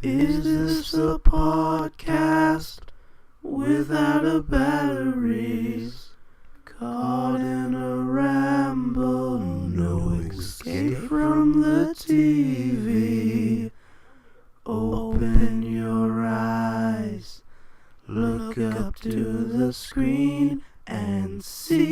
Is this a podcast without a batteries? Caught in a ramble, no escape from the TV. Open your eyes, look up to the screen and see.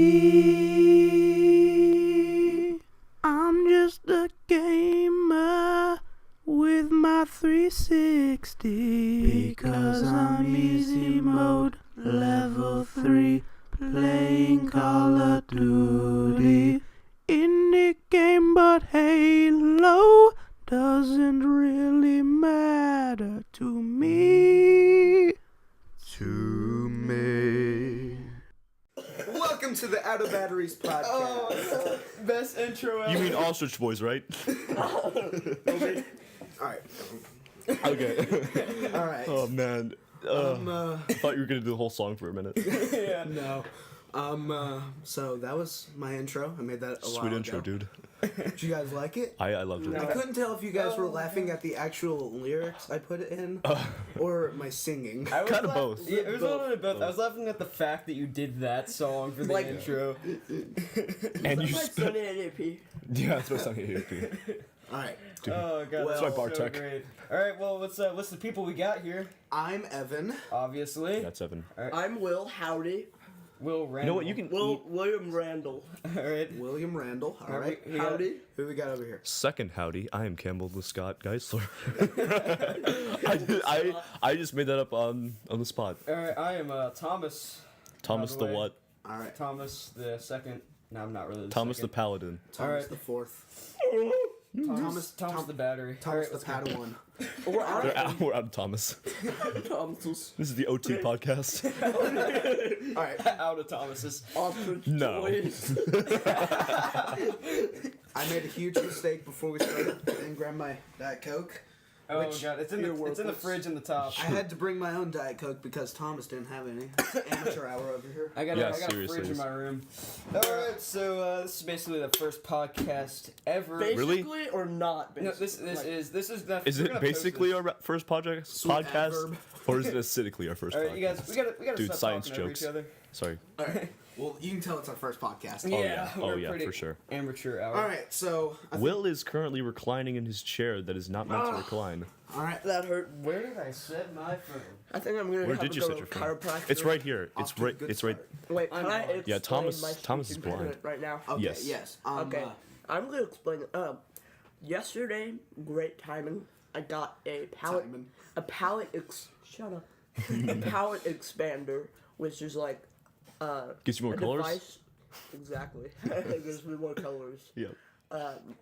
I'm just a gamer with my 360 because I'm easy mode level 3 playing Call of Duty. Indie game, but Halo doesn't really matter to me. Welcome to the OuttaBatteries Podcast. Oh, best intro ever. You mean Ostrich Boys, right? Alright. Okay. Alright. Oh, man. I thought you were going to do the whole song for a minute. Yeah. No. So that was my intro. I made that a while Sweet intro, ago. dude. Did you guys like it? I loved it. I couldn't tell if you guys were laughing at the actual lyrics I put in or my singing. I was Kind of both. Yeah, it was a little bit both. I was laughing at the fact that you did that song for the intro. And you Sunny ADP. Yeah, that's my song here. Alright. Oh god, That's that's my bar so tech. great. All right, well, what's the people we got here? I'm Evan. Obviously, That's Evan. I'm Will. Howdy. Will Randall. You know what? You can William Randall. All right. William Randall. Alright. We got- Howdy. Who we got over here? Second howdy, I am Campbell the Scott Geisler. I just made that up on the spot. All right, I am Thomas. Thomas By the the way. what? Alright. Thomas the second. No, I'm not really. Thomas the second. Paladin. Thomas Alright. the fourth. Thomas the battery. Thomas All the right, Padawan. We're out We're out of Thomas. Thomas's This is the OT podcast. Alright. out of Thomas's. Ostrich No. Boys. I made a huge mistake before we started and grabbed my Diet Coke. Oh Which god, it's in you're the worthless. fridge in the top. I had to bring my own Diet Coke because Thomas didn't have any. Amateur hour over here. I got Yeah, a seriously. fridge in my room. Alright, so this is basically the first podcast ever. Really? Basically or not No, basically? this is the Is we're it gonna post basically this. our first podcast, Sweet adverb. or is it aesthetically our first Alright, podcast? you guys, we gotta Dude, stop science talking over jokes. each other. Sorry. Alright. Well, you can tell it's our first podcast. yeah. we're Oh, yeah, pretty for sure. Amateur hour. Alright, so. Will is currently reclining in his chair that is not meant to recline. Alright. That hurt. Where did I set my phone? I think I'm gonna Where have did to you go set to your a phone? chiropractor. It's right here. Off It's to a right. good It's right. start. Wait, I'm can I blind. explain Thomas- my Thomas is speaking blind. impediment right now? Okay, Yes. yes. Okay, I'm gonna explain it. Yesterday, great timing. I got a palate Timing. shut up. A palate expander, which is like Gives you more a colors. device. Exactly. It gives me more colors. Yep.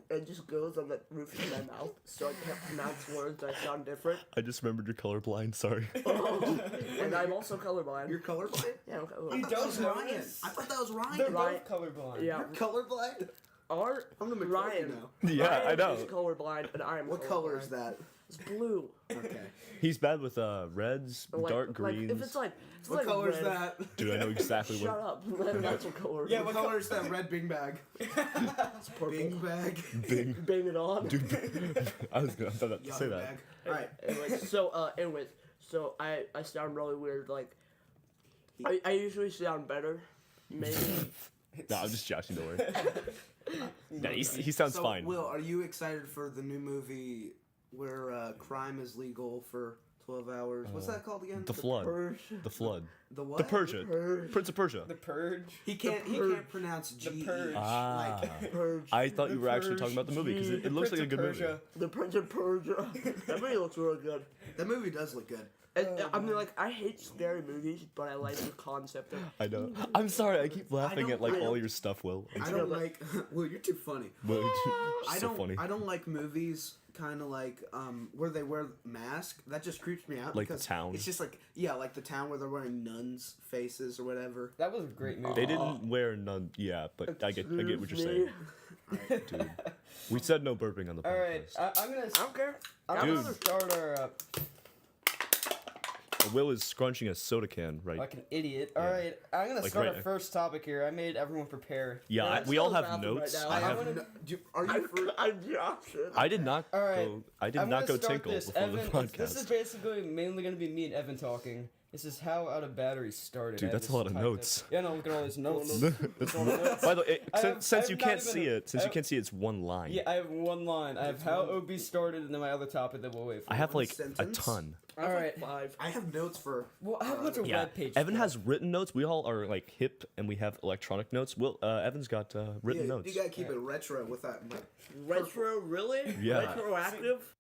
It just goes on the roof of my mouth, so I can't pronounce words that sound different. I just remembered you're colorblind. Sorry. And I'm also colorblind. You're colorblind? Yeah, I'm I colorblind. thought that was know Ryan. this? I thought that was They're Ryan. Right. both colorblind. Yeah, You're colorblind? I'm the Ryan. now. Yeah, I Ryan know. is colorblind, and I am. What colorblind. color is that? It's blue. Okay. He's bad with reds, dark greens. If it's like, it's What like color is red. that? Dude, I know exactly Shut what. up. That's what color. Yeah, What color is that red Bing bag? It's purple. Bing bag. Bing. Bang it on. I was gonna to Young say that. bag. Alright. Anyways, so I sound really weird. Like, I usually sound better. Maybe. No, I'm just joshing. Don't worry. No, he sounds So, fine. Will, are you excited for the new movie where crime is legal for 12 hours? What's that called again? The Flood. Purge. The Flood. The what? The Persia. Purge. Prince of Persia. The Purge. He can't pronounce G. The Purge. Ah. Purge. I thought you The were actually Purge. talking about the movie because it looks like a Prince good of movie. Persia. The Prince of Persia. That movie looks really good. That movie does look good. I mean, like, I hate scary movies, but I like the concept of. I know. I'm sorry. I keep laughing don't- at like I all don't- your stuff, Will. I don't like. Well, you're too funny. Will, I so don't. funny. I don't like movies kind of like where they wear masks. That just creeps me out. Like The because Town? It's just like like the town where they're wearing nuns' faces or whatever. That was a great movie. They didn't wear none. Yeah, but I get what you're Excuse saying, me. dude. We said no burping on the podcast. All right, I'm gonna. I don't care. I'm Dude. gonna start our. Will is scrunching a soda can, right? Like an idiot. All right, I'm gonna Like start right- our first topic here. I made everyone prepare. Yeah, Yeah, we all still have bathroom notes. right now. I have. Are you for? I'm Johnson. I did not All right, go. I did I'm not go gonna start tinkle this. before the Evan, this is podcast. basically mainly gonna be me and Evan talking. This is how Out of Batteries started. Dude, I that's a just lot of typed notes. it. Yeah, no, look at all these notes. That's- all the notes. By the way, I have- since I you have can't not see even- it, since you can't see it, it's one line. Yeah, I have one line. I have how OB started, and then my other topic that we'll wait for. I have one like a sentence? ton. All right, Alright. 5. I have notes for. Well, I have a bunch of Yeah, web pages. Evan has written notes. We all are like hip, and we have electronic notes. Will Evan's got written Yeah, notes. you gotta keep it retro with that. Retro, really? Yeah. Retroactive?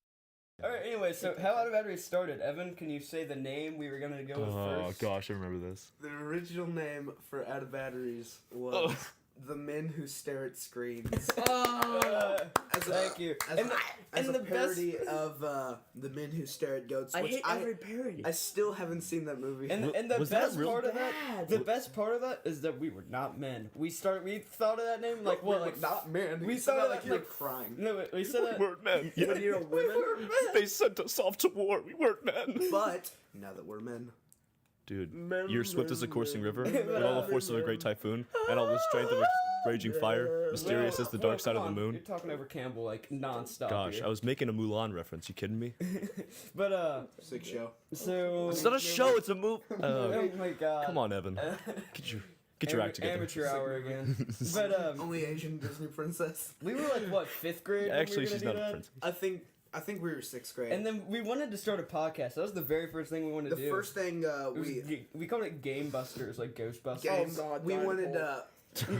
All right. Anyway, so how Out of Batteries started. Evan, can you say the name we were gonna go with Oh first? gosh, I remember this. The original name for Out of Batteries was The Men Who Stare at Screens. Oh! Thank you. As, And a, the- as and a the best- parody of The Men Who Stare at Goats, I which hate every parody. I still haven't seen that movie. And the Was that best real part of that, bad? the best part of that is that we were not men. We thought of that name like what, like not men. we You said saw that that like you were like- crying. no, we said that. We weren't men. Yeah. When you're a women? They sent us off to war. We weren't men. But now that we're men, Dude, Men, you're swift as a men, coursing men. river, with all the force of a great typhoon, and all the strength of a raging fire, mysterious Well, as the dark side come of the on, moon. You're talking over Campbell like nonstop. Gosh, here. I was making a Mulan reference. You kidding me? But sick show. so It's not a show. It's a move. oh my god. Come on, Evan. Get your act together. Amateur hour again. But Only Asian Disney princess. we were like what 5th grade? Actually, when we she's were not gonna a do that? princess. I think we were 6th grade. And then we wanted to start a podcast. That was the very first thing we wanted the to do. first thing It was we called it Game Busters, like Ghostbusters. games God, we wanted Dynamo.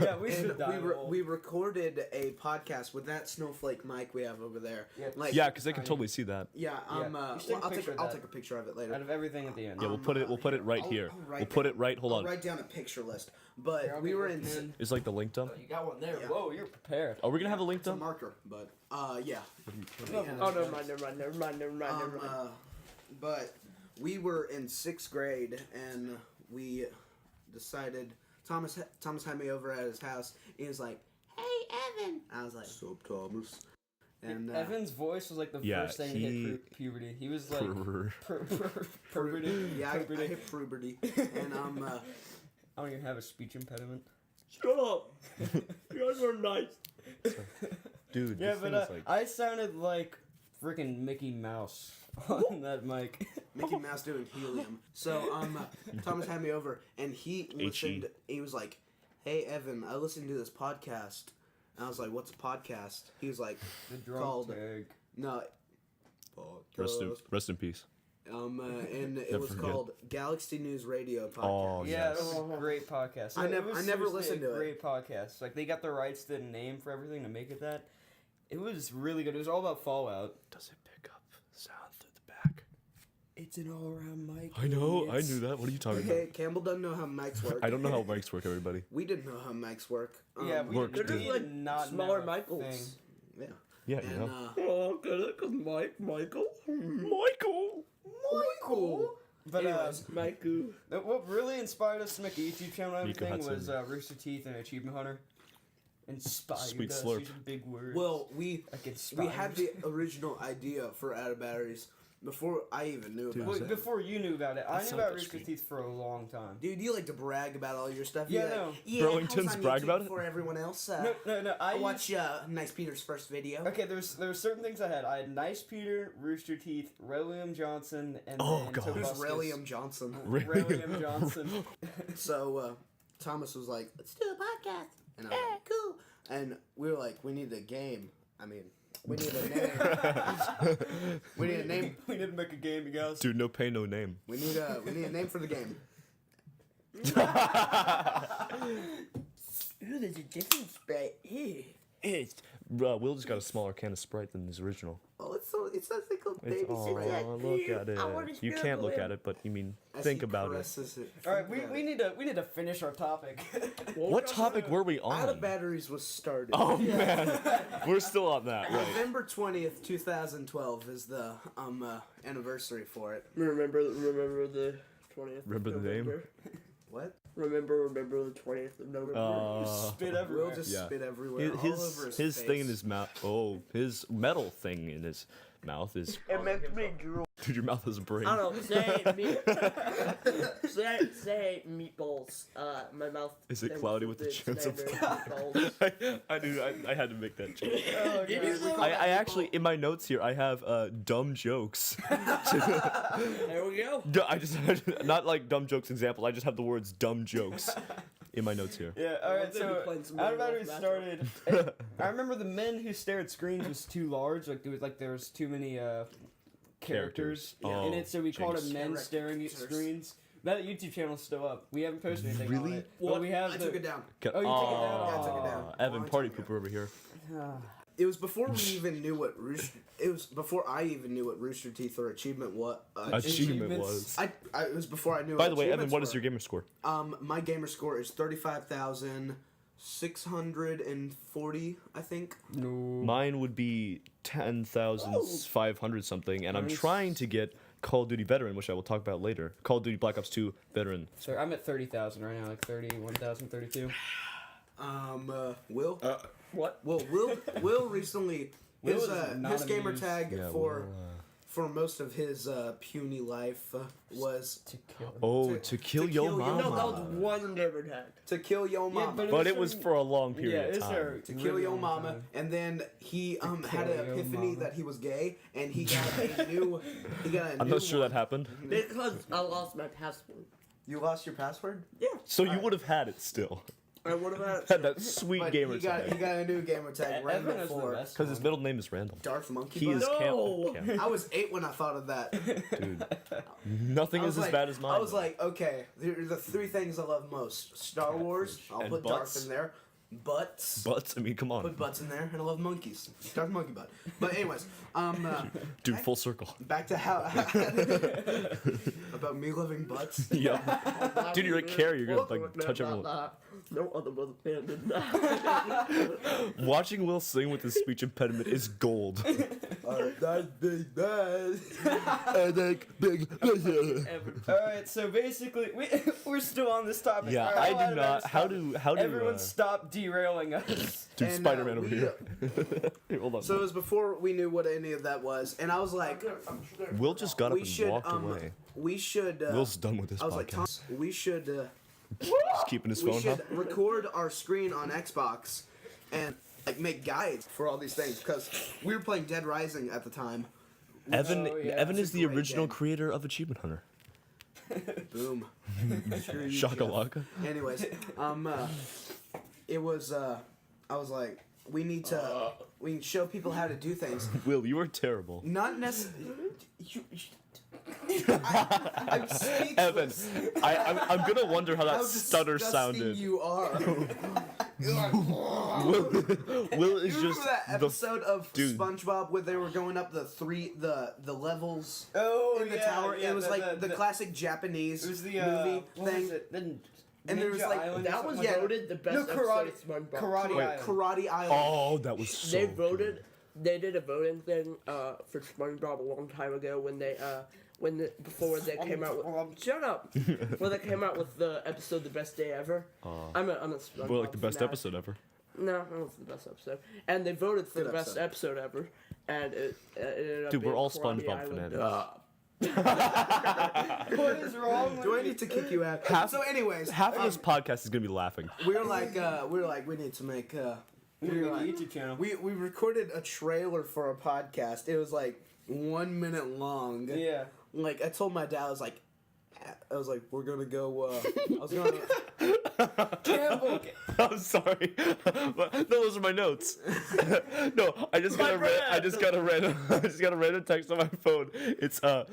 Yeah, we should and die. we recorded a podcast with that snowflake mic we have over there. Yeah. Like Yeah, because they can totally see that. yeah, You should take a I'll picture of I'll that. take a picture of it later. Out of everything at the end. Yeah, we'll put it right I'll- here. I'll write We'll put down- it right. Hold I'll on. write down a picture list. But Here, I'll we get were your in pen. Is like the link dump? You got one there. Yeah. Whoa, you're prepared. Are we gonna have a link it's a dump? marker, but yeah. Oh, never mind. But we were in 6th grade and we decided Thomas had me over at his house. He was like, "Hey, Evan." I was like, "Sup, Thomas?" And Evan's voice was like the Yeah, first thing to he- hit puberty. He was like Brr. puberty. yeah, I hit puberty, and I don't even have a speech impediment. Shut up. You guys are nice. Dude, Yeah, this but thing is like. I sounded like freaking Mickey Mouse on that mic. Mickey Mouse doing helium. So Thomas had me over, and he listened. He was like, "Hey, Evan, I listened to this podcast." And I was like, "What's a podcast?" He was like, The drunk Called- tag. "No." Rest in peace. And it Never was forget. called Galaxy News Radio Podcast. Oh, Yeah, yes. it was a great podcast. I It never- was I never seriously listened to a it. Great podcast. Like they got the rights to the name for everything to make it that. It was really good. It was all about Fallout. Does it pick up sound through the back? It's an all-around mic. I know. I idiots. knew that. What are you talking Okay, about? Campbell doesn't know how mics work. I don't know how mics work, everybody. We didn't know how mics work. Yeah, we Work, did dude. we did not Smaller know a Michaels. thing. Yeah. Yeah, you And know. Oh, good, because Michael. Michael! cool. But Michael. what really inspired us to make a YouTube channel and Mika everything Hudson. was Rooster Teeth and Achievement Hunter. Inspired Sweet us. slurp. These are big words. Well, we like inspired. we had the original idea for Out of Batteries before I even knew Dude, about Well, it. before you knew about it, I knew sounds about like Rooster street. Teeth for a long time. Dude, you like to brag about all your stuff. Yeah, You're no. like, yeah, Burlington's I was on brag YouTube about it? before everyone else. No. I watched Nice Peter's first video. Okay, there were certain things I had. I had Nice Peter, Rooster Teeth, Relium Johnson, and Oh, then God. Who's Tobuscus. Relium Johnson? Relium Johnson. So Thomas was like, "Let's do a podcast," and I was like, "Cool." And we were like, "We need a game. I mean, we need a name. We need a name. We didn't make a game, you guys. Dude, no pay, no name. We need a name for the game." Ooh, there's a difference, but It's, Will just got a smaller can of Sprite than his original. Oh, it says they called It's, baby Sprite. look at I wanna it. You can't look at it, but you mean, think about it. All right, we need to finish our topic. What topic were we Out of on? Batteries was started. Oh, man. We're still on that, right. November 20th, 2012 is the anniversary for it. remember the 20th. Remember the name? November? What? Remember the 20th of November. Spit We'll everywhere. just Yeah. spit everywhere. All over his His face. thing in his mouth. Oh, his metal thing in his mouth is. It makes me drool. Dude, your mouth has a brain. I don't know. Say meatballs. My mouth. Is it thinks cloudy that with the it's chance of? made meatballs. I knew. I had to make that joke. Oh, God. I actually, in my notes here, I have dumb jokes. There we go. I just not like dumb jokes example. I just have the words dumb jokes in my notes here. Yeah, alright, We're gonna be so playing some Out of Minecraft Batteries matchup. started. I remember the men who stare at screens was too large. There was too many characters Yeah. in it, so we called it jinx. men staring at screens. That YouTube channel's still up. We haven't posted anything on Really? it. But we have I the. took it down. Oh, you took it down? Yeah, I took it down. Evan, Long party time ago. pooper over here. It was before we even knew what Rooster. It was before I even knew what Rooster Teeth or achievement what. Achievement Achievements. was. It was before I knew. By what the way, Evan, achievements what is were. your gamer score? My gamer score is 35,640. I think. No. Mine would be 10,500 something, and I'm Nice. trying to get Call of Duty Veteran, which I will talk about later. Call of Duty Black Ops 2 Veteran. So I'm at 30,000 right now, like 31,032. Will. What? Well, Will recently Will his is not his gamer amused. tag Yeah, for well, most of his puny life was To kill. Oh, To- to kill to your kill your mama. No, that was one gamer tag. to kill your mama. but But it was for a long Yeah, period it's of time. to kill your mama, and then he had kill an your epiphany mama. that he was gay, and he got a new. I'm not sure that happened. Because I lost my password. You lost your password. So you would have had it still. I would have had Had that sweet But gamer he got tag. a new gamer tag. Evan Randall is the 4. best. Because his middle name is Randall. Darth Monkey. He is Butt. Campbell. I was 8 when I thought of that. Dude, nothing I is was as like, bad as mine. I was though. like, okay, there are the 3 things I love most: Star Wars. I'll And put butts. Darth in there. Butts. Butts. I mean, come Put on, butts in there, and I love monkeys. Darth Monkey Butt. But anyways, dude. Full circle. back to how about me loving butts. Yep. Dude, you're a carrier. You're gonna like touch everyone. No other brother fan did that. Watching Will sing with his speech impediment is gold. That's big bad. I like big. Alright, so basically, we're still on this topic. Yeah, Alright, I do not. How do Everyone stop derailing us. Dude, And, Spider-Man over we- here. Here, hold on. So it was before we knew what any of that was, and I was like, Will just got up we and should walked away. we should. Will's done with this I was like, Tom, podcast. we should. He's keeping his We phone, should huh? record our screen on Xbox and like make guides for all these things because we were playing Dead Rising at the time. Evan, Oh, yeah. Evan is It's a the great original game. creator of Achievement Hunter. Boom. Screw you, Shakalaka. Jeff. Anyways, it was I was like, we need to show people how to do things. Will, you are terrible. Not necessarily. I'm speechless. Evan, I'm gonna wonder how that How stutter disgusting sounded. You are. Will is You just remember that the episode of dude. SpongeBob where they were going up the levels Oh, in the tower? Yeah, it was like the classic Japanese It was the movie what thing. Was it? The And there was, Ninja like, Island or That was something like voted the best No, episode karate- of SpongeBob. Karate Wait. Island. Karate Island. Oh, that was so. They good. voted. They did a voting thing for SpongeBob a long time ago before they came out with shut up when they came out with the episode The Best Day Ever. I'm a SpongeBob Well, like the best fanatic. episode ever. No, that was the best episode. And they voted for Good the best episode ever, and it ended up Dude, we're being all Karate SpongeBob Island. fanatics. What is wrong with Do I you? need to kick you out? So, anyways, Half of this podcast is gonna be laughing. we were like, we need to make. We need a YouTube channel. We recorded a trailer for our podcast. It was like 1 minute long. Yeah. Like I told my dad, I was like, we're gonna go. I was gonna. Campbell. I'm sorry. No, those are my notes. No, I just got a random text on my phone. It's one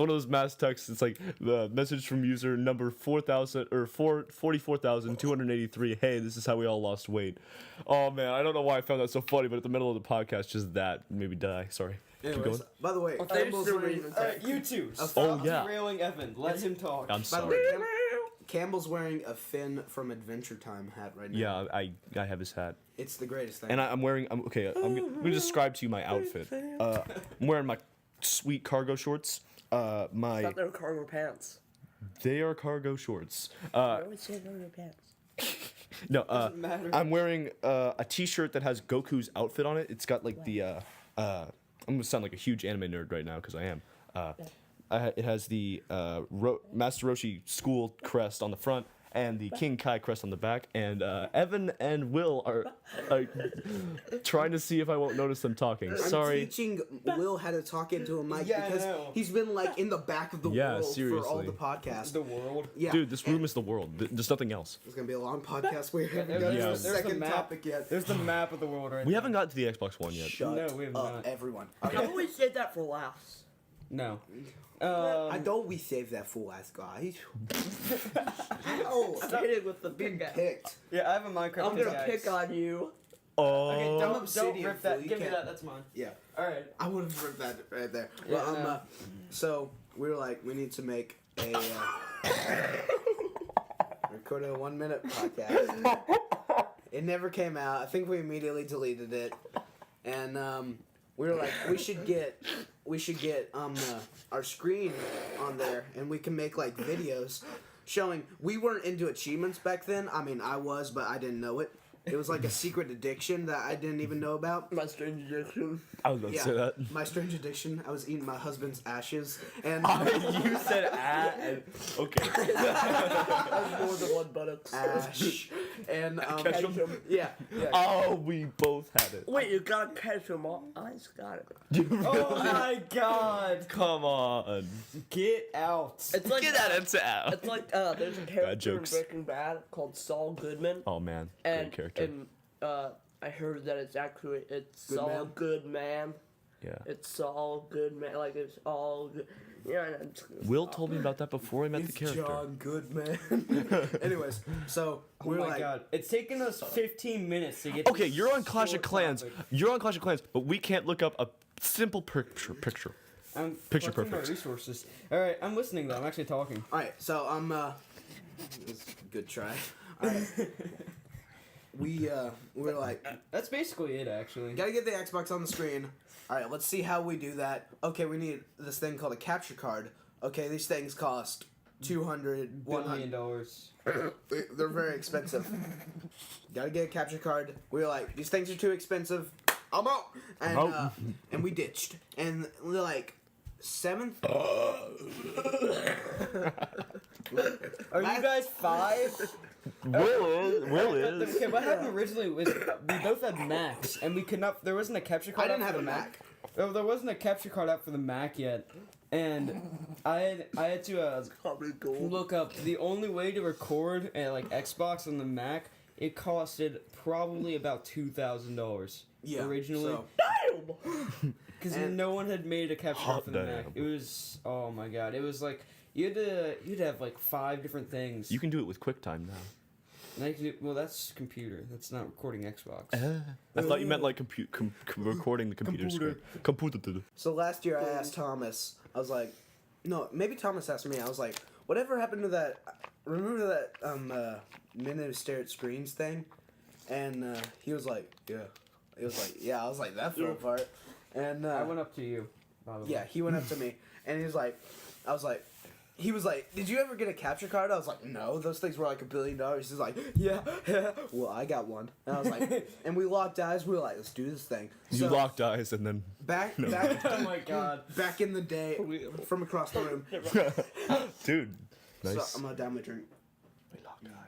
of those mass texts. It's like the message from user number 44,283. Hey, this is how we all lost weight. Oh man, I don't know why I found that so funny, but at the middle of the podcast, just that made me die. Sorry. Keep Anyways, going. by the way, Thanks Campbell's for wearing. reading the You two. Oh, Stop yeah. derailing Evan. Let him talk. I'm By the sorry. way, Campbell's wearing a Finn from Adventure Time hat right now. Yeah, I have his hat. It's the greatest thing. And I'm gonna describe to you my outfit. I'm wearing my sweet cargo shorts. I thought they were cargo pants. They are cargo shorts. I would say cargo pants. No, Doesn't matter. I'm wearing a T-shirt that has Goku's outfit on it. It's got like the I'm gonna sound like a huge anime nerd right now because I am. It has the Master Roshi school crest on the front and the King Kai crest on the back. And Evan and Will are trying to see if I won't notice them talking. Sorry. I'm teaching Will how to talk into a mic Yeah, I because know. he's been like in the back of the Yeah, world for all seriously. the podcasts. The world. Yeah, Dude, this room is the world. There's nothing else. it's gonna be a long podcast. We haven't There's got to Yeah. the the second map. topic yet. There's the map of the world right We there. haven't gotten to the Xbox One yet. Shut No, we have up, not. everyone. How about we save that for last? No. I don't. We save that for last, guys. Stop hitting with the big guy. Picked. Yeah, I have a Minecraft. I'm gonna pickaxe. pick on you. Oh. Okay, I'm don't obsidian, rip fool, that. you Give me can't- that. That's mine. Yeah, All right. I would have ripped that right there. Yeah, Well, I know. so we were like, we need to make a record a 1 minute podcast. It never came out. I think we immediately deleted it, and we were like, we should get our screen on there, and we can make like videos showing. We weren't into achievements back then. I mean, I was, but I didn't know it. It was like a secret addiction that I didn't even know about. My strange addiction. I was about to say that. My strange addiction. I was eating my husband's ashes, and You said and okay. That's more than one buttocks. ash, and Catch 'em. yeah. Oh, we both had it. Wait, you gotta catch them all. I just got it. Oh my God! Come on. Get out! It's like Get out of town. It's like there's a character in jokes. Breaking Bad called Saul Goodman, Oh man, and great character. I heard that it's Saul man? Goodman. Yeah. It's Saul Goodman. Like it's all good. Yeah, and it's Will told me about that before I met the character. John Goodman. Anyways, so Oh we're my like, God! It's taken us 15 minutes to get. Okay, to you're on this Clash of short Clans. topic. You're on Clash of Clans, but we can't look up a simple picture. I'm Picture collecting my perfect. resources. All right, I'm listening though. I'm actually talking. all right. So it's a good try. All right. We're like, That's basically it, actually. gotta get the Xbox on the screen. All right, let's see how we do that. Okay, we need this thing called a capture card. Okay, these things cost $200, $1 $100. billion. They're very expensive. Gotta get a capture card. We were like, these things are too expensive. I'm out. And out. And we ditched. And we're like, 7th. Are you guys 5? Will is. Okay, what happened originally was we both had Macs, and we could not. There wasn't a capture I card. didn't out have for a the Mac. There wasn't a capture card out for the Mac yet, and I had to look up the only way to record like Xbox on the Mac. It costed probably about $2,000 Yeah. originally, So, because and- no one had made a capture card Hot for the Mac. damn. It was oh my God! It was like you'd have like 5 different things. You can do it with QuickTime now. And I could do, well, that's computer. That's not recording Xbox. I thought you meant like recording the computer screen. Computer. so last year I asked Thomas, I was like, no, maybe Thomas asked me, I was like, whatever happened to that, remember that, minute of stare at screens thing? And, he was like, yeah. He was like, yeah, I was like, that fell apart. And, I went up to you. By the way. yeah, he went up to me, and he was like, he was like, did you ever get a capture card? I was like, no, those things were like $1 billion. He's like, yeah, well, I got one. And I was like, and we locked eyes, we were like, let's do this thing. You So, locked eyes and then. back, Oh my God. back in the day, from across the room. Dude. Nice. So, I'm gonna down my drink.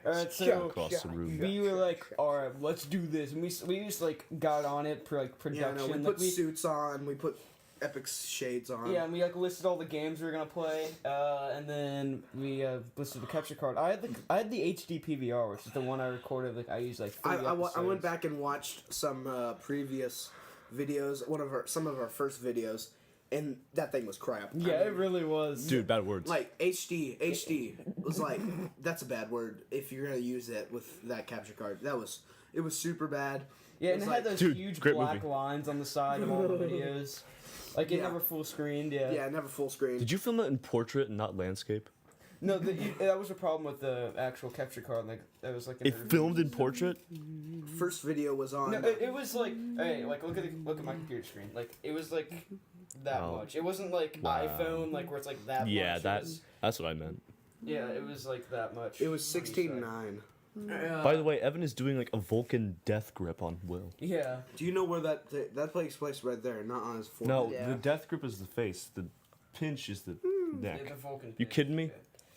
Alright, so Across the room. we were like, alright, let's do this. And we just like got on it for like Yeah, production. no, we like, put suits on, we put epic shades on. yeah, and we like listed all the games we were gonna play, and then we listed the capture card. I had the HD PVR, which is the one I recorded. Like I used like 3 I went episodes. back and watched some previous videos, some of our first videos, and that thing was crap. I Yeah, mean, it really was. Dude, bad words. like HD was like, that's a bad word if you're gonna use it with that capture card. It was super bad. Yeah, and was it like- had those Dude, huge great black movie. lines on the side of all the videos. Like it Yeah. never full screened. Yeah. Yeah, never full screen. Did you film it in portrait and not landscape? No, that was a problem with the actual capture card. Like that was like. It filmed in portrait? First video was on. No, it was like, hey, like look at my computer screen. Like it was like that Wow. much. It wasn't like Wow. iPhone, like where it's like that. Yeah, much. that's what I meant. Yeah, it was like that much. It was 16:9. By the way, Evan is doing like a Vulcan death grip on Will. Yeah. Do you know where that takes place right there, not on his forehead? No, Yeah. the death grip is the face. The pinch is the neck. Yeah, the Vulcan You thing. kidding me? Yeah.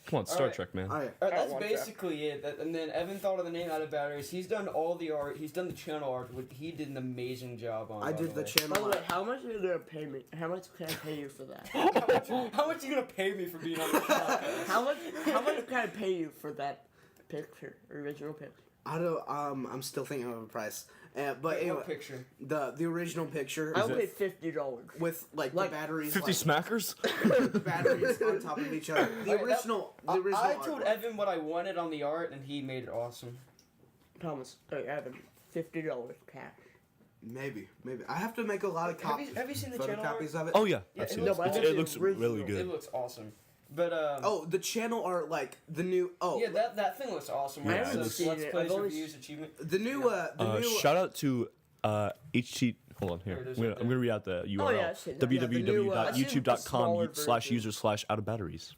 Come on, Star Alright. Trek, man. Alright. Alright, that's one basically it. And then Evan thought of the name Out of Batteries. He's done all the art. He's done the channel art. He did an amazing job on. I by did the way. channel. By the way, how much are you gonna pay me? How much can I pay you for that? How much are you gonna pay me for being on the podcast? How much can I pay you for that picture, original picture? I don't. I'm still thinking of a price. But What anyway, picture? the original picture I'll it- pay $50. with like Like the batteries, 50 smackers? the batteries on top of each other. The Okay, original. I art told was- Evan what I wanted on the art, and he made it awesome. Thomas, hey Evan, $50 cash. Maybe. I have to make a lot of copies. Have you seen the channel art? photocopies of it? Oh yeah, Yeah, I've it seen looks- it. no, but I It think looks the original- really It good. looks awesome. But Oh, the channel art, like the new. Oh, yeah, that thing looks awesome. Yeah, Right? it So looks- Let's I've Plays only Reviews Achievement. the new. The new. Shout out to HT. Hold on There here. it is I'm right gonna read out the URL. Oh, yeah, I've seen that. Yeah, the new, I've seen the smaller www.youtube.com/user/out-of-batteries.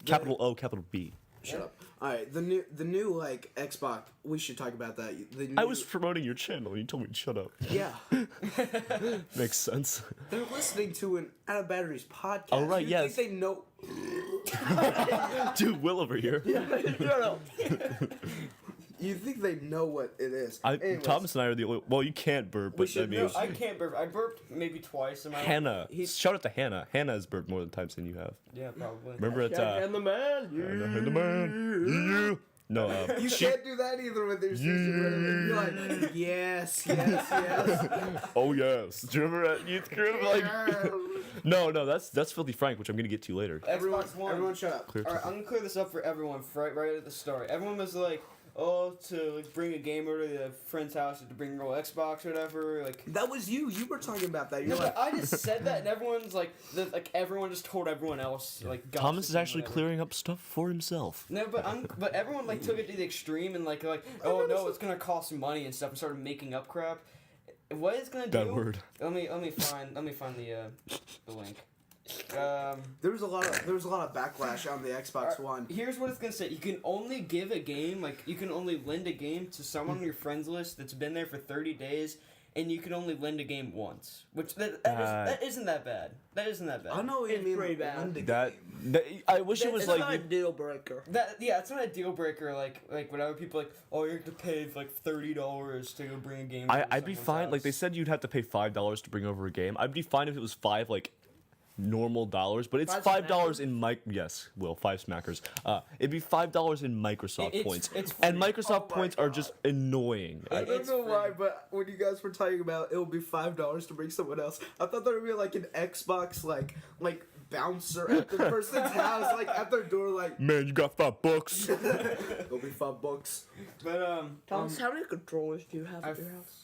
Capital O, capital B. Shut up. All right, the new like Xbox. We should talk about that. The new, I was promoting your channel and you told me to shut up. Yeah, Makes sense. they're listening to an Out of Batteries podcast. Oh, right, You yes. think they know? Dude, Will over here. Shut up. You think they know what it is? Anyways, Thomas and I are the only. Well, you can't burp, We but I should mean, know- I can't burp. I burped maybe twice in my life. Hannah. He's- Shout out to Hannah. Hannah has burped more times than you have. Yeah, probably. Remember at And the man. Hannah man. Yeah. No, You can't do that either with your season. You're like, yes. Oh yes. Do you remember at youth group? Like, no, that's Filthy Frank, which I'm gonna get to later. Xbox One. Everyone, shut up. Clear. Alright, I'm gonna clear this up for everyone right at the start. Everyone was like, oh, to like bring a game over to the friend's house, to bring your old Xbox or whatever. Like, That was you. You were talking about that. You're no, like, but I just said that, and everyone's like, everyone just told everyone else. Like, Thomas is gossiping, actually whatever. clearing up stuff for himself. No, but everyone like took it to the extreme and like oh no, it's gonna cost money and stuff, and started making up crap. What it's gonna do? Bad word. Let me find the link. there was a lot of backlash on the Xbox One. Here's what it's gonna say. You can only give a game, like you can only lend a game to someone on your friends list that's been there for 30 days, and you can only lend a game once. Which that isn't that bad. That isn't that bad. I know what you It's mean. pretty bad. Lend a That game. I wish it was It's like not a deal breaker. It's not a deal breaker. Like whenever people like, oh, you have to pay like $30 to go bring a game. over to I'd be someone's fine. Like they house. said, you'd have to pay $5 to bring over a game. I'd be fine if it was $5 like normal dollars, but it's $5 in $5 smackers. It'd be $5 in Microsoft points, it's and free. Microsoft Oh my points are God. just annoying. I don't It's know free. why, but when you guys were talking about it would be $5 to bring someone else, I thought there would be like an Xbox like bouncer at the person's house, like at their door, like Man, you got $5. it'll be $5. But Thomas, how many controllers do you have I've- at your house?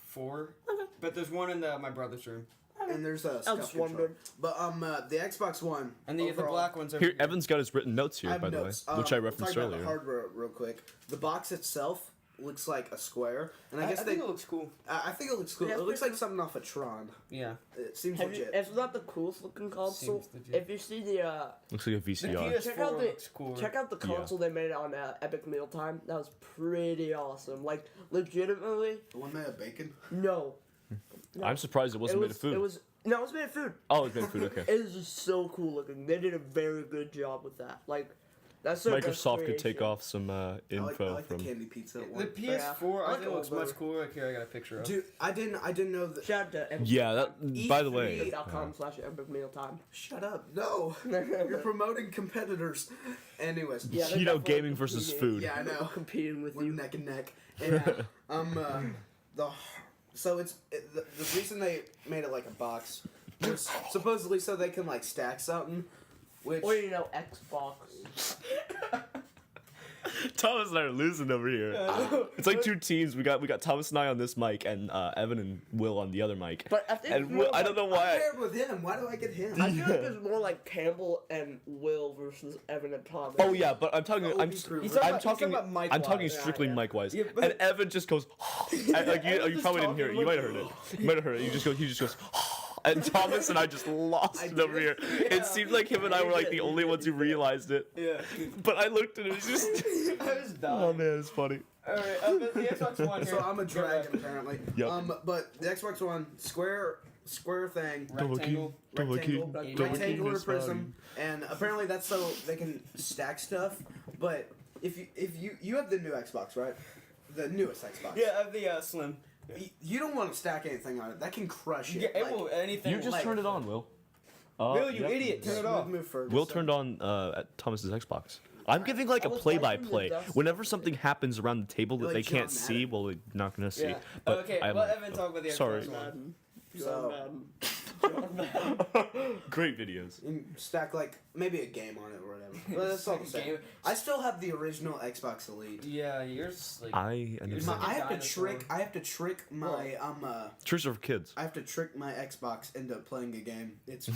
4. But there's one in my brother's room, And there's a I was stuff just control. wondering. But the Xbox One and the overall- black one's over Here, Evan's got his written notes I here, have by the way, notes. which I We'll referenced talk about earlier. the hardware real quick. The box itself looks like a square, and I I guess think they. it looks cool. I think it looks cool. Yeah, it looks pretty like something off of Tron. Yeah. It seems Have you, legit. it's not the coolest looking console. Seems legit. If you see the Looks like a The VCR. PS4 Check out the- looks cool. check out the Yeah. console they made on Epic Mealtime. That was pretty awesome. Like legitimately, The one made of bacon. no. I'm surprised it wasn't made of food. It was made of food. Oh, it's made of food. Okay. It is just so cool looking. They did a very good job with that. Like that's their best Microsoft could take creation. off some I info like from. the candy pizza The one. PS4 I I like think it looks better. much cooler. Like here, I got a picture of. Dude, I didn't know that. Shout out to Epic Yeah, that. By the way, E3.com/Epic Mealtime. Shut up! No, you're promoting competitors. Anyways, Yeah, they're you know, definitely gaming versus competing. food. yeah, I know. Competing with We're you. neck and neck. And the reason they made it like a box was supposedly so they can like stack something, which Or you know, Xbox. Thomas and I are losing over here. It's like two teams. We got Thomas and I on this mic, and Evan and Will on the other mic. But I think And it's more Will, I don't know I why. paired with him. Why do I get him? I feel like it's more like Campbell and Will versus Evan and Thomas. Oh yeah, but I'm talking. I'm, He's talking about- I'm he's talking. talking about I'm talking mic-wise. strictly Yeah, yeah. mic wise. Yeah, but- And Evan just goes. like you Evan's probably just didn't hear it. You talking might have heard it. You might have heard it. He just goes. And Thomas and I just lost it over here. It seemed like him and I were like the only ones who realized it. Yeah. But I looked and it was just. I was dying. Oh man, it's funny. Alright, the Xbox One So here. I'm a dragon apparently. Yep. But the Xbox One square thing. Rectangle. Rectangular prism, and apparently that's so they can stack stuff. But if you have the new Xbox, right? The newest Xbox. Yeah, I have the Slim. You don't want to stack anything on it. That can crush it. Yeah, it will, anything. You just like- turned it on, Will. Will, you Yep. idiot, turn it off. Move further, Will so- turned on at Thomas's Xbox. I'm giving like a I was play-by-play. watching the dust. Whenever something happens around the table that Like they can't John see, well, they're not gonna see. Yeah. But Okay, I'm let like, Evan talk about the Xbox sorry. One. So Great videos. you can stack like maybe a game on it or whatever. But that's all the same. Game. I still have the original Xbox Elite. Yeah, yours like. I understand. like a I have to dinosaur. trick my Church of kids. I have to trick my Xbox into playing a game. It's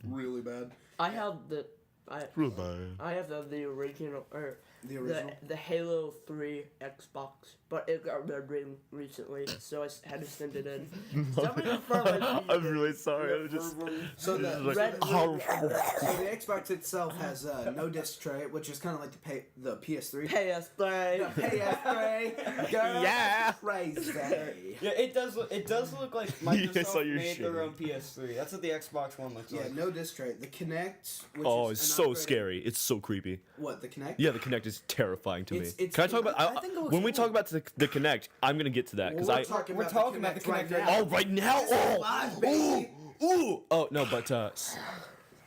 really bad. I have the I have the original or The original. the Halo 3 Xbox, but it got red ring recently, so I had to send it in. I'm really sorry. I'm just. So the Red- so the Xbox itself has no disc tray, which is kind of like the PS3. PS3. The PS3. Girl, Yeah. crazy. Yeah, it does. It does look like Yes, I saw Microsoft your made their shit. own PS3. That's what the Xbox One looks Yeah, like. no disc tray. The Kinect. Which Oh, is it's an so upgraded- scary. It's so creepy. What, the Kinect? Yeah, the Kinect is terrifying to me. It's- Can I talk about? I think it looks when we cool. talk about the Kinect, I'm gonna get to that because Well, I. We're talking about the Kinect right Oh, right now! This is Oh, live, baby. ooh! Oh no, but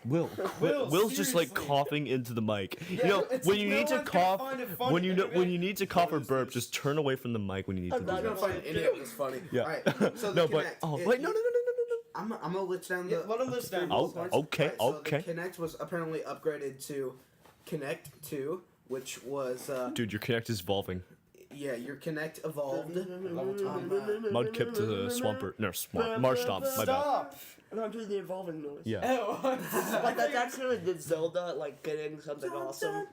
Will, Will's just like seriously. coughing into the mic. Yeah, You know, it's when you no need to one's gonna cough, find it funny. when you know, They're when gonna you need to be cough or like, burp, just turn away from the mic when you need to I'm do not I'm that. gonna find any of this funny. Yeah. Alright, so the No, Kinect. but oh it- wait, no. I'm gonna list down Yeah, the. let him list down. bullet Oh, points. okay, Right, so okay. The Kinect was apparently upgraded to Kinect 2, which was Dude, your Kinect is evolving. yeah, your Kinect evolved. Mudkip to the Swampert. No, Marsh Stomp. My bad. Stop. And I'm doing the evolving noise. Yeah. Like that's actually the Zelda like getting something awesome.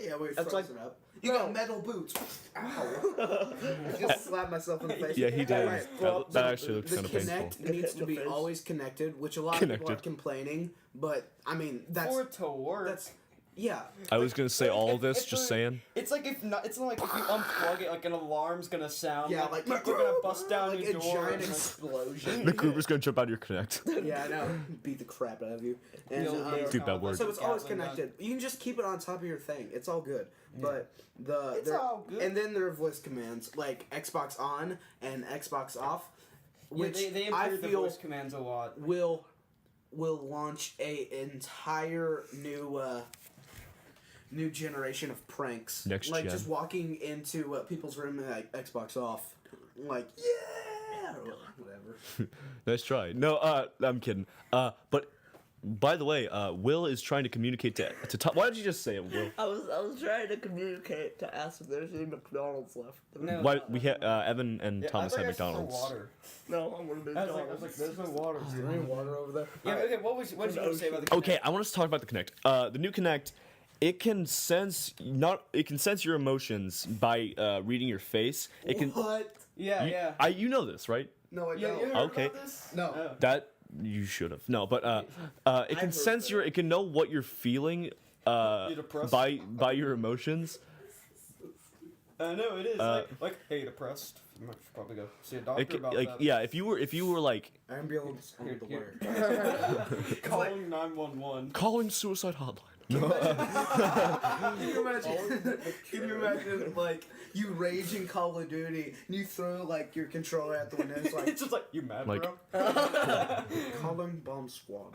Yeah, we That's froze like- it up. You got metal boots. Ow! I just slapped myself in the face. Yeah, he did. Alright, That actually looks the kind of painful. Kinect needs to be Face. always connected, which a lot of people are Connected. complaining. But I mean, that's For it to work. that's yeah. I was gonna say Like, all if- this, if just the- saying. It's like if not. It's not like if you unplug it, like an alarm's gonna sound. Yeah, like they're gonna bust down like your a door. giant and, like, explosion. The Kruger's gonna jump out of your Kinect. Yeah, I know. Beat the crap out of you. And, Bill Gates Dude, that called word. us so it's always Gatling gun. connected. You can just keep it on top of your thing. It's all good. But It's all good. And then there are voice commands like Xbox on and Xbox off, Yeah, which they I improved the feel voice commands a lot. will launch a entire new generation of pranks. Next like gen. just walking into people's room and like Xbox off, like yeah, or whatever. Nice try. No, I'm kidding. But by the way, Will is trying to communicate to Tom. Why did you just say it, Will? I was trying to communicate to ask if there's any McDonald's left. No, Why we had Evan and Yeah, Thomas I had thought I asked for McDonald's. water. No, I'm gonna I was like, there's no water. Is there any water over there? Yeah, okay. What did you want to say about the? Okay, I want us to talk about the Kinect. The new Kinect, it can sense your emotions by reading your face. It can. What? Yeah, yeah. You know this, right? No, I Yeah, don't. you heard Okay. about this? No. Oh. That you should have. No, but it can heard sense that. it can know what you're feeling You're depressed? by your emotions. No, it is. Like, hey, depressed. You might should probably go see a doctor It can, about like that. yeah, if you were like Ambulance on the Here. way. Calling 911. calling suicide hotline. Can you imagine? Can you imagine like you rage in Call of Duty and you throw like your controller out the window? It's like It's just like, you mad, Like- bro? calling bomb squad.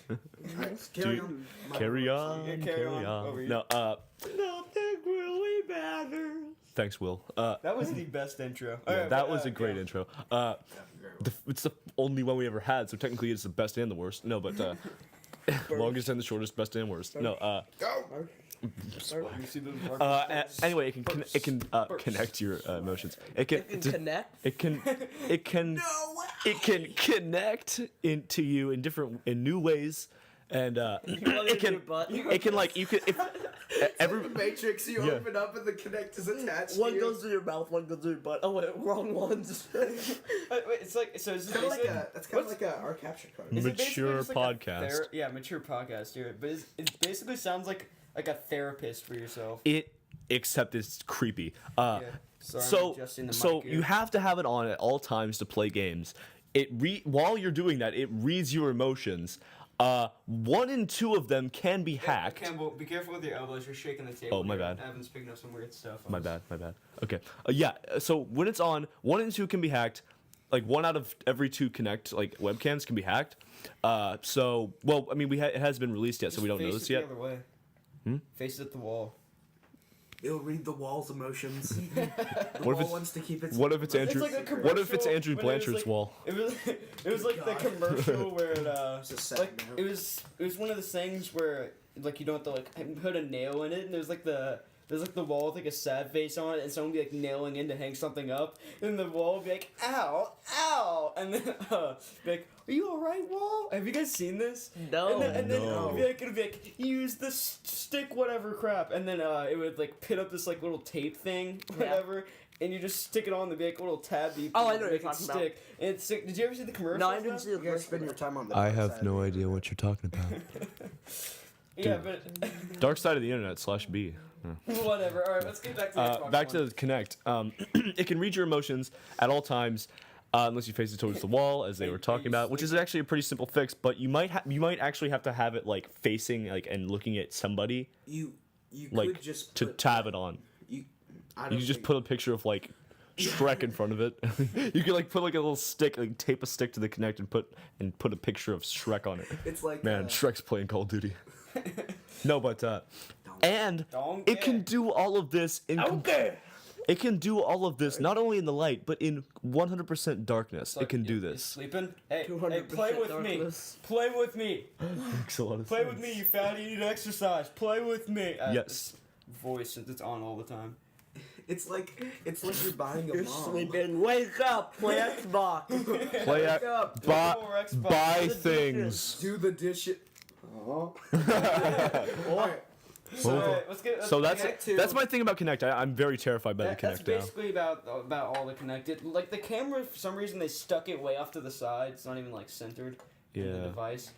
Alright, carry Dude, on. Carry on, Yeah, carry on. Over here. No, Nothing really matters. thanks, Will. That was the best intro. Yeah, Alright, that but, was a great yeah. intro. It's the only one we ever had, so technically it's the best and the worst. No, but longest and the shortest, best and worst. No, Go. You see the anyway, it can connect your emotions. It can It can connect. it can No. it can connect into you in new ways and plug it it in your butt. it can like you can if every The Matrix, you Yeah. open up and the Kinect is attached. One to you. goes to your mouth, one goes to your butt. Oh wait, wrong ones. Wait, it's like so. It's It's kind of like basically- that's kind of like our capture card. is it basically Mature just like a podcast. yeah, mature podcast, dude. But it basically sounds like a therapist for yourself. except it's creepy. Yeah. Sorry, I'm So adjusting the so mic here. you have to have it on at all times to play games. While you're doing that, it reads your emotions. 1 in 2 of them can be hacked. Campbell, be careful with your elbows. You're shaking the table. Oh, my here. bad. Evan's picking up some weird stuff. My bad. Okay. Yeah. So when it's on, 1 in 2 can be hacked. Like 1 out of every 2 Kinect like webcams can be hacked. So well, I mean, it hasn't been released yet, so we don't know this yet. The other way. Face it at the wall. It'll read the wall's emotions. The What if wall it's- wants to keep its. What if it's Andrew? like a What if it's commercial Andrew when it was, Blanchard's like- wall? It was like the God. commercial where it It's a sad like note. it was one of those things where like you don't have to like put a nail in it, and there's like the wall with like a sad face on it, and someone would be like nailing in to hang something up, and the wall would be like, ow, ow, and then be like, are you alright, wall? Have you guys seen this? No. And then No. it'd be like, use the stick whatever crap, and then it would like put up this like little tape thing, whatever. And you just stick it on the big little tab. You Oh, I know what make you're it talking about. stick. And it's sick. Did you ever see the commercial? No, I didn't see the You guys spend your time on the. I dark have side no of the idea internet. what you're talking about. Yeah, but Dark side of the internet /B. whatever. All right, let's get back to the Xbox Back to One. the Kinect. It can read your emotions at all times, unless you face it towards the wall, as they were talking about, which is actually a pretty simple fix. But you might actually have to have it like facing like and looking at somebody You like could just to put, have it on. I don't You could just think- put a picture of like Shrek in front of it. You could like put like a little stick, like tape a stick to the Kinect and put a picture of Shrek on it. It's like Man, Shrek's playing Call of Duty. No, but and Don't it can care. do all of this in It can do all of this not only in the light, but in 100% darkness. It can do You this. sleeping? Hey, 200% play with darkness. me. Play with me. Makes a lot of Play sense. with me, you fatty. You need to exercise. Play with me. Yes. Voice since it's on all the time. it's like you're buying a You're mom. sleeping. Wake up. Play Xbox. Play Wake at up. buy, More Xbox. buy Do the things. Do the dish. Alright. So, alright, let's get. So let's get to- that's my thing about Kinect. I'm very terrified by the That's Kinect now. basically about all the connected. Like the camera, for some reason, they stuck it way off to the side. It's not even like centered in the Yeah. device.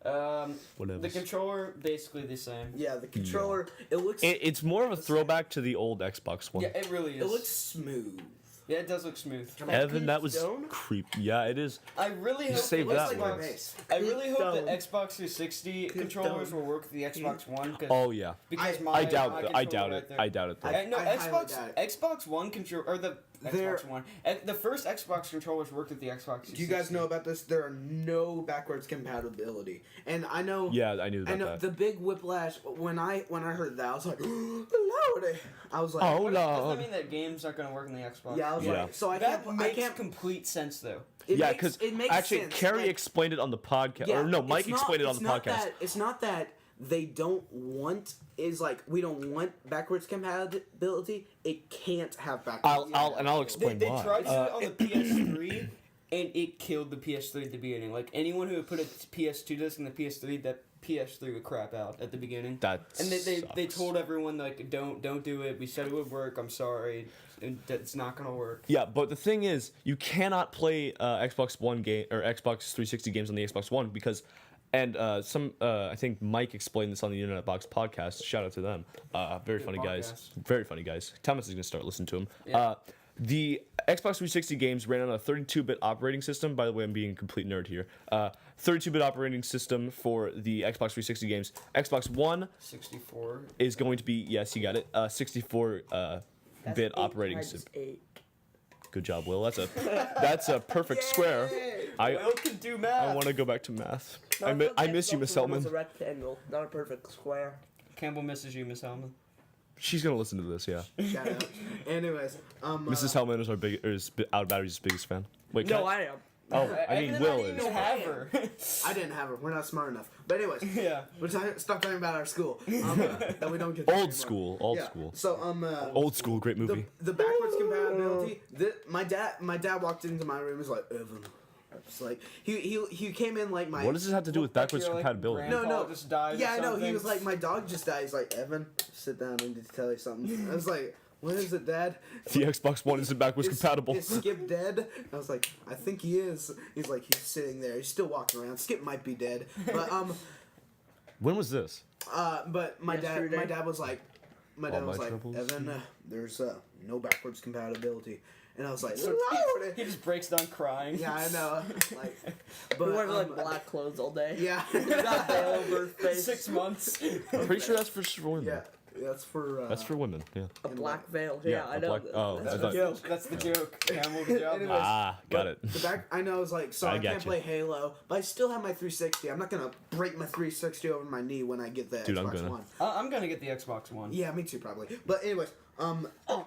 Whatever. The controller basically the same. Yeah, the controller. It looks. It's more of a throwback to the old Xbox One. Yeah, it really is. It looks smooth. Yeah, it does look smooth. Evan, that was Stone? creepy. Yeah, it is. I really hope save the that Looks one. like my Xbox. base. I really hope Stone. the Xbox 360 controllers Stone. will work with the Xbox One. Cause, Oh yeah. because my I doubt my it. I controller doubt right it. there- I doubt it. Though. I- No, highly Xbox doubt it. Xbox One controller or the There- Xbox One. The first Xbox controllers worked with the Xbox 360. Do you guys know about this? There are no backwards compatibility, and I know. Yeah, I knew I about know that. the big whiplash when I heard that I was like, Lordy. I was like, Oh, Does that Lord. mean that games aren't going to work on the Xbox? yeah, I was Yeah. like, so I That can't. makes I can't. complete sense though. It Yeah, makes- because it makes actually, sense. Carrie like, explained it on the podcast. yeah, Or no, it's Mike not- explained it on it's the not podcast. That, it's not that they don't want. Is like we don't want backwards compatibility. It can't have backwards. I'll explain They why. tried to on the PS3, and it killed the PS3 at the beginning. Like anyone who would put a PS2 disc in the PS3, that PS3 would crap out at the beginning. That And they sucks. told everyone like don't do it. We said it would work. I'm sorry, and it's not gonna work. Yeah, but the thing is, you cannot play Xbox One game or Xbox 360 games on the Xbox One because, and I think Mike explained this on the Internet Box podcast. Shout out to them. Very Good funny guys. podcast. Very funny guys. Thomas is gonna start listening to them. Yeah. The Xbox 360 games ran on a 32-bit operating system. By the way, I'm being a complete nerd here. 32-bit operating system for the Xbox 360 games. Xbox One 64. is going to be, yes, you got it, 64-bit operating system. 8. Good job, Will. That's a perfect square. Will can do math. I want to go back to math. No, I miss you, Miss Xbox One was Hellman. a rectangle, not a perfect square. Campbell misses you, Miss Hellman. She's gonna listen to this, yeah. Shout out. Anyways, Mrs. Hellman is our OuttaBatteries' biggest fan. Wait, No, can I am. Oh, I mean, Will didn't is. even have her. I didn't have her. We're not smart enough. But anyways, Yeah. stop talking about our school. That we don't get. to Old anymore. school, old Yeah. school. So Old school, great movie. the backwards compatibility. My dad walked into my room and was like, Evan, It's like he came in like my. What does this have to do with backwards Your, like, compatibility? grandpa just died or Yeah, I know. He something? was like, my dog just died. He's like, Evan, sit down. I need to tell you something. I was like, what is it, Dad? The Xbox One isn't backwards compatible. Is Skip dead? I was like, I think he is. He's like, he's sitting there. He's still walking around. Skip might be dead. But When was this? but my Yesterday. dad was like, my troubles? Evan, there's no backwards compatibility. And I was like, So no. he just breaks down crying. Yeah, I know. Like, He but wears like black clothes all day. yeah, He's got veil over his face. 6 months. I'm pretty sure that's for women. yeah. That's for. That's for women. Yeah. A black veil. Yeah, Yeah, I a know. black- oh, That's I the thought- joke. That's the joke. Campbell, good job. Anyways. Ah, got it. The back, I know, I was like, so I I got can't you. play Halo, but I still have my 360. I'm not gonna break my 360 over my knee when I get the Dude, I'm Xbox gonna. One. I'm gonna get the Xbox One. Yeah, me too, probably. But anyways,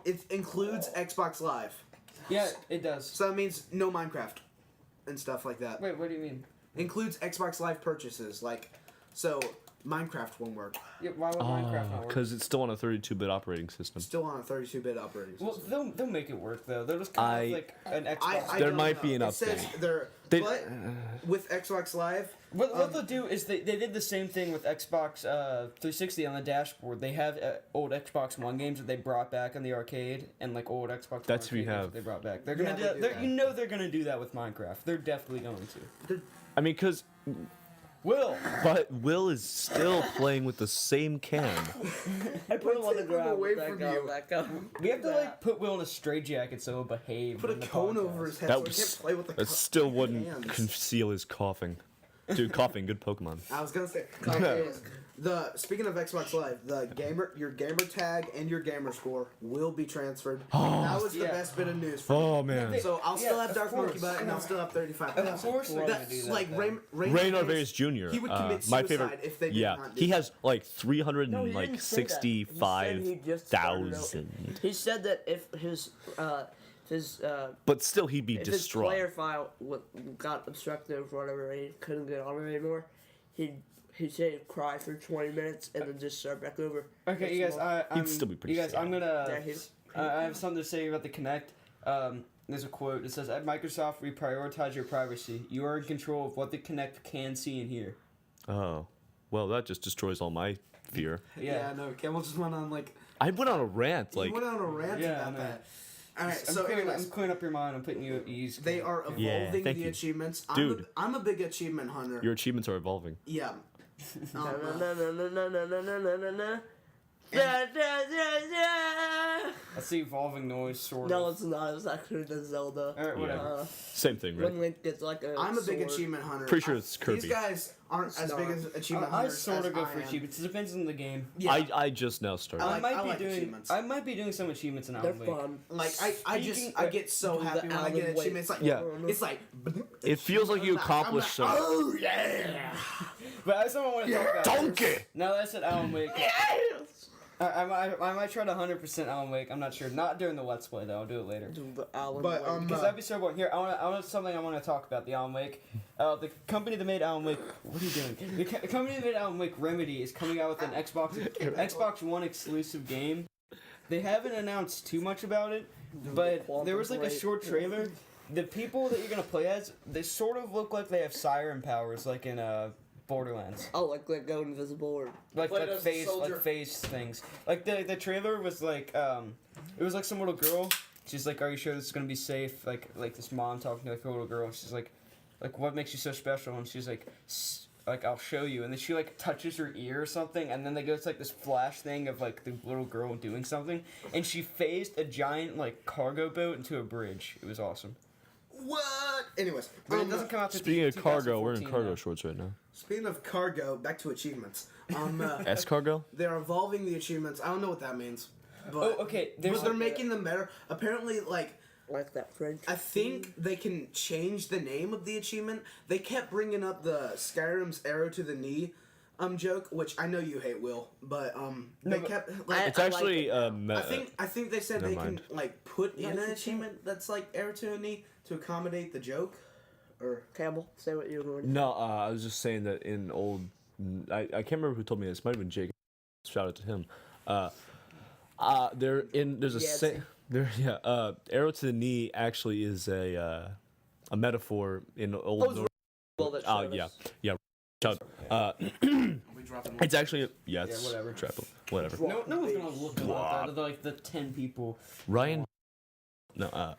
it includes Xbox Live, Yeah, it does. so that means no Minecraft and stuff like that. Wait, what do you mean? Includes Xbox Live purchases, like, so Minecraft won't work. Yeah, why would Minecraft not work? Because it's still on a 32-bit operating system. Still on a 32-bit operating system. Well, they'll make it work though. They'll just come up with, like an Xbox. I There don't might know. be an It says update. but with Xbox Live, What they'll do is they did the same thing with Xbox 360 on the dashboard. They have old Xbox One games that they brought back on the arcade and like old Xbox One That's who you arcade games have. that they brought back. They're gonna Yeah, do, they do they're, that. you know they're gonna do that with Minecraft. They're definitely going to. I mean, because Will. but Will is still playing with the same can. I put him on the Take him ground. away Back from up, you. back up. We have to like put Will in a straitjacket so he'll behave. put a in the cone podcast. over his head That so he was can't play with the that still wouldn't hands. conceal his coughing. Dude, coughing, good Pokemon. I was gonna say, speaking of Xbox Live, your gamer tag and your gamer score will be transferred. That was the Yeah. best bit of news for Oh me. man. So I'll still have of Dark Monkey course. Butt and I'll still have 35. Of course they're gonna That, do that. like then. Ray Ray Narvaez Jr. He would commit my suicide favorite. if they did yeah, not do he that. has like No, he didn't say that. He said he 365,000. He said that if his But still, he'd be if his distraught. player file got obstructed or whatever, and he couldn't get on it anymore, he'd say he'd cry for 20 minutes and then just start back over. Okay, you guys. He'd still be pretty You guys, sad. I'm gonna. Yeah, he's- I have something to say about the Kinect. There's a quote. It says, "At Microsoft, we prioritize your privacy. You are in control of what the Kinect can see and hear." Oh, well, that just destroys all my fear. Yeah, no, Campbell just went on like I went on a rant. he Like, went on a rant Yeah, I about know. that. All right, I'm so clearing, anyways, I'm clearing up your mind. I'm putting you at ease. they are evolving Yeah, thank the you. achievements. Dude. I'm a big achievement hunter. your achievements are evolving. Yeah. Na, na, na, na, na, na, na, na, na, na, na. Da, da, da, da. That's the evolving noise, sort No, of. it's not. It's actually the Zelda. Alright, whatever. Same thing, right? When Link gets like a I'm a big sword. achievement hunter. Pretty sure it's Kirby. These guys aren't as big not. as achievement I hunters sort as of go I for am. achievements. It depends on the game. Yeah. I just now started. I like I achievements. might be doing some achievements in They're Alan Wake. fun. Like I Speaking- get so the happy when I get Alan an achievement. It's like Yeah. it's like It feels like you accomplished I'm like, something. oh yeah. But that's what I want to talk about. Donkey! Now that's at Alan Wake. I might try to 100% Alan Wake. I'm not sure. Not during the Let's Play though. I'll do it later. The Alan But, Wake. Because that'd be so boring. Here, I want something I want to talk about. The Alan Wake. The company that made Alan Wake. What are you doing? The company that made Alan Wake, Remedy, is coming out with an Xbox One exclusive game. They haven't announced too much about it, but there was like a short trailer. The people that you're gonna play as, they sort of look like they have siren powers, like in Borderlands. Oh, like go invisible or Like Played as a face soldier. things. Like the trailer was like it was like some little girl. She's like, "Are you sure this is gonna be safe?" Like this mom talking to like her little girl. She's like, "What makes you so special?" And she's like, "I'll show you." And then she like touches her ear or something, and then they go to like this flash thing of like the little girl doing something, and she phased a giant like cargo boat into a bridge. It was awesome. What? Anyways, But it doesn't come out to Speaking of cargo, we're in 2014 cargo though. shorts right now. speaking of cargo, back to achievements. Escargo? They're evolving the achievements. I don't know what that means. But, Oh, okay. but they're making them better. Apparently, like that French. I think they can change the name of the achievement. They kept bringing up the Skyrim's arrow to the knee joke, which I know you hate, Will, but they but kept like It's I like actually it. I think they said Never they mind. can like put in Yes, an you achievement that's like arrow to a knee to accommodate the joke. Or Campbell, say what you were going to No, I was just saying that in old. I can't remember who told me this. Might have been Jake. Shout out to him. There's a Yeah, arrow to the knee actually is a a metaphor in old Nordic. Well, that Oh showed yeah, us. yeah. It's actually it's whatever. Whatever. No one's gonna look up that. Like the 10 people. Ryan. No,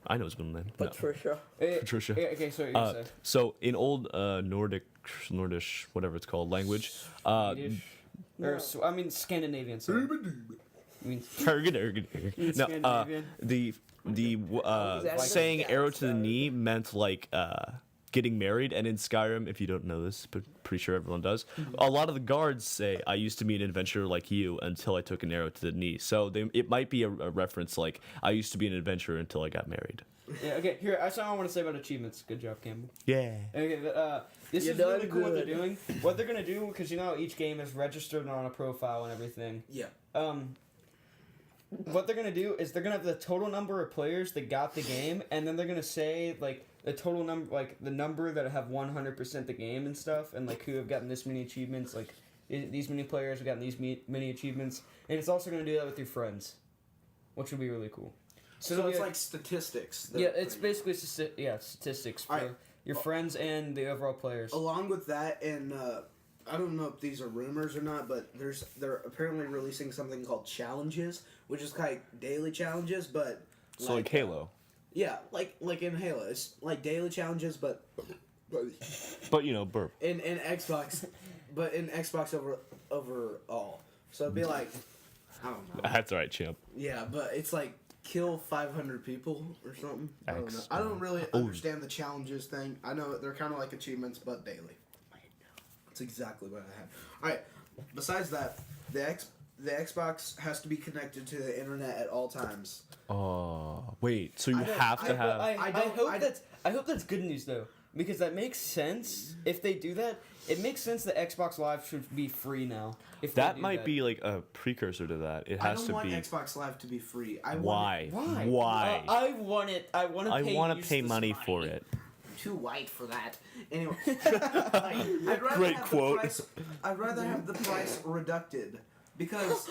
I know his middle name. No. Patricia. Patricia. Okay, so you're gonna say. So in old Nordish, whatever it's called, language. Swedish. Or, I mean Scandinavian. Sorry. I mean No, Scandinavian. the Exactly. saying arrow to the knee meant like getting married, and in Skyrim, if you don't know this, but pretty sure everyone does, a lot of the guards say, I used to be an adventurer like you until I took an arrow to the knee. So it might be a reference like, I used to be an adventurer until I got married. Yeah, okay, here, that's all I want to say about achievements. Good job, Campbell. Yeah. Okay, this You're is really done cool what they're good. doing. What they're gonna do, because you know how each game is registered on a profile and everything. Yeah. What they're gonna do is they're gonna have the total number of players that got the game, and then they're gonna say like the total number, like the number that have 100% the game and stuff, and like who have gotten this many achievements, like these many players have gotten these many achievements, and it's also gonna do that with your friends, which would be really cool. So it's like statistics. Yeah, it's basically statistics for Alright. your friends and the overall players. Along with that, and I don't know if these are rumors or not, but they're apparently releasing something called challenges, which is kind of daily challenges, but So like Halo. Yeah, like in Halo, it's like daily challenges, but But you know, burp. in Xbox, but in Xbox overall. So it'd be like, I don't know. That's alright, champ. Yeah, but it's like kill 500 people or something. I don't know. X. I don't really understand the challenges thing. I know they're kind of like achievements, but daily. That's exactly what I have. All right. Besides that, the Xbox has to be connected to the internet at all times. Oh, wait. So you I don't- have to have. I hope that's good news though, because that makes sense. If they do that, it makes sense that Xbox Live should be free now. If they That do might that. be like a precursor to that. It I has don't to want be. Xbox Live to be free. Why? Why? Why? I want it. I want to. I want to pay money for it. I'm too white for that. Anyway, I'd rather Great have quote. I'd rather have the price reducted because